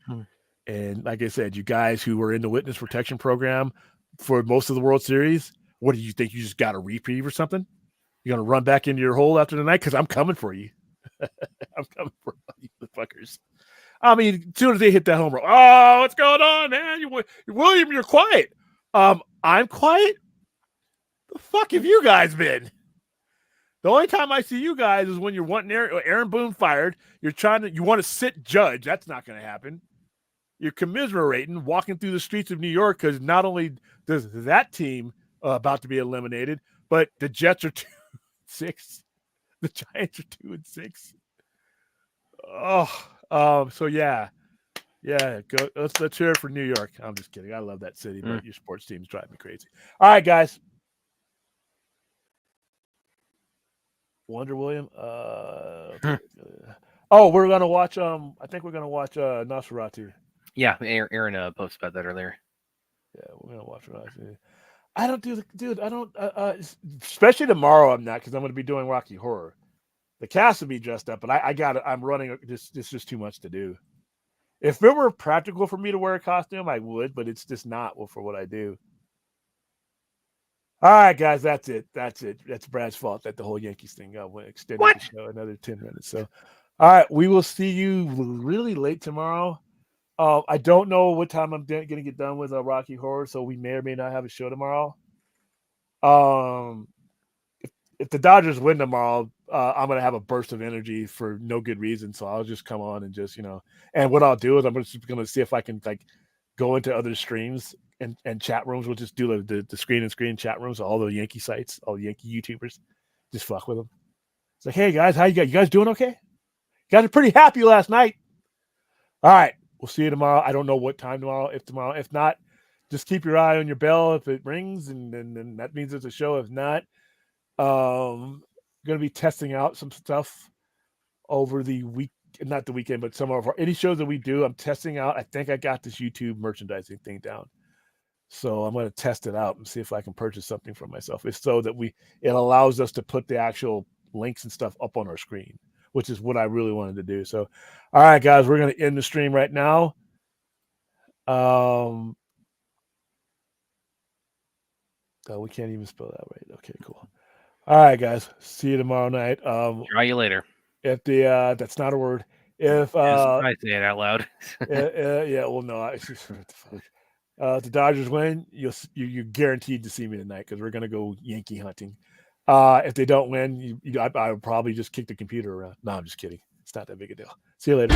And like I said, you guys who were in the witness protection program for most of the World Series, what do you think? You just got a reprieve or something? You're going to run back into your hole after the night? Because I'm coming for you. I'm coming for you, fuckers. I mean, as soon as they hit that home run, oh, what's going on, man? William, you're quiet. I'm quiet? The fuck have you guys been? The only time I see you guys is when you're wanting Aaron Boone fired. You want to sit Judge. That's not going to happen. You're commiserating, walking through the streets of New York because not only does that team about to be eliminated, but the Jets are 2-6. The Giants are 2-6. So yeah. Go. Let's hear it for New York. I'm just kidding. I love that city, but your sports teams drive me crazy. All right, guys. Wonder William. We're gonna watch. I think we're gonna watch Nosferatu. Yeah, Aaron posted about that earlier. Yeah, we're gonna watch Nosferatu. I don't do dude. I don't. Especially tomorrow, I'm not because I'm gonna be doing Rocky Horror. The cast will be dressed up, but I got it. I'm running. It's just too much to do. If it were practical for me to wear a costume, I would, but it's just not for what I do. All right, guys, that's it. That's Brad's fault that the whole Yankees thing got extended the show another 10 minutes. So, all right, we will see you really late tomorrow. I don't know what time I'm going to get done with Rocky Horror, so we may or may not have a show tomorrow. If the Dodgers win tomorrow, I'm going to have a burst of energy for no good reason. So I'll just come on and just, and what I'll do is I'm just going to see if I can go into other streams and chat rooms. We'll just do the screen chat rooms, all the Yankee sites, all the Yankee YouTubers, just fuck with them. It's like, hey guys, how you guys? You guys doing okay? You guys are pretty happy last night. All right. We'll see you tomorrow. I don't know what time tomorrow. If not, just keep your eye on your bell if it rings, and then that means it's a show. If not, going to be testing out some stuff over the week, not the weekend, but some of any shows that we do. I'm testing out. I think I got this YouTube merchandising thing down. So I'm going to test it out and see if I can purchase something for myself. It's so that it allows us to put the actual links and stuff up on our screen, which is what I really wanted to do. So, all right, guys, we're going to end the stream right now. Oh, we can't even spell that right. Okay, cool. All right, guys. See you tomorrow night. Try you later. If the that's not a word. If I say it out loud. yeah, well, no. If the Dodgers win, you're guaranteed to see me tonight because we're gonna go Yankee hunting. If they don't win, I would probably just kick the computer around. No, I'm just kidding. It's not that big a deal. See you later.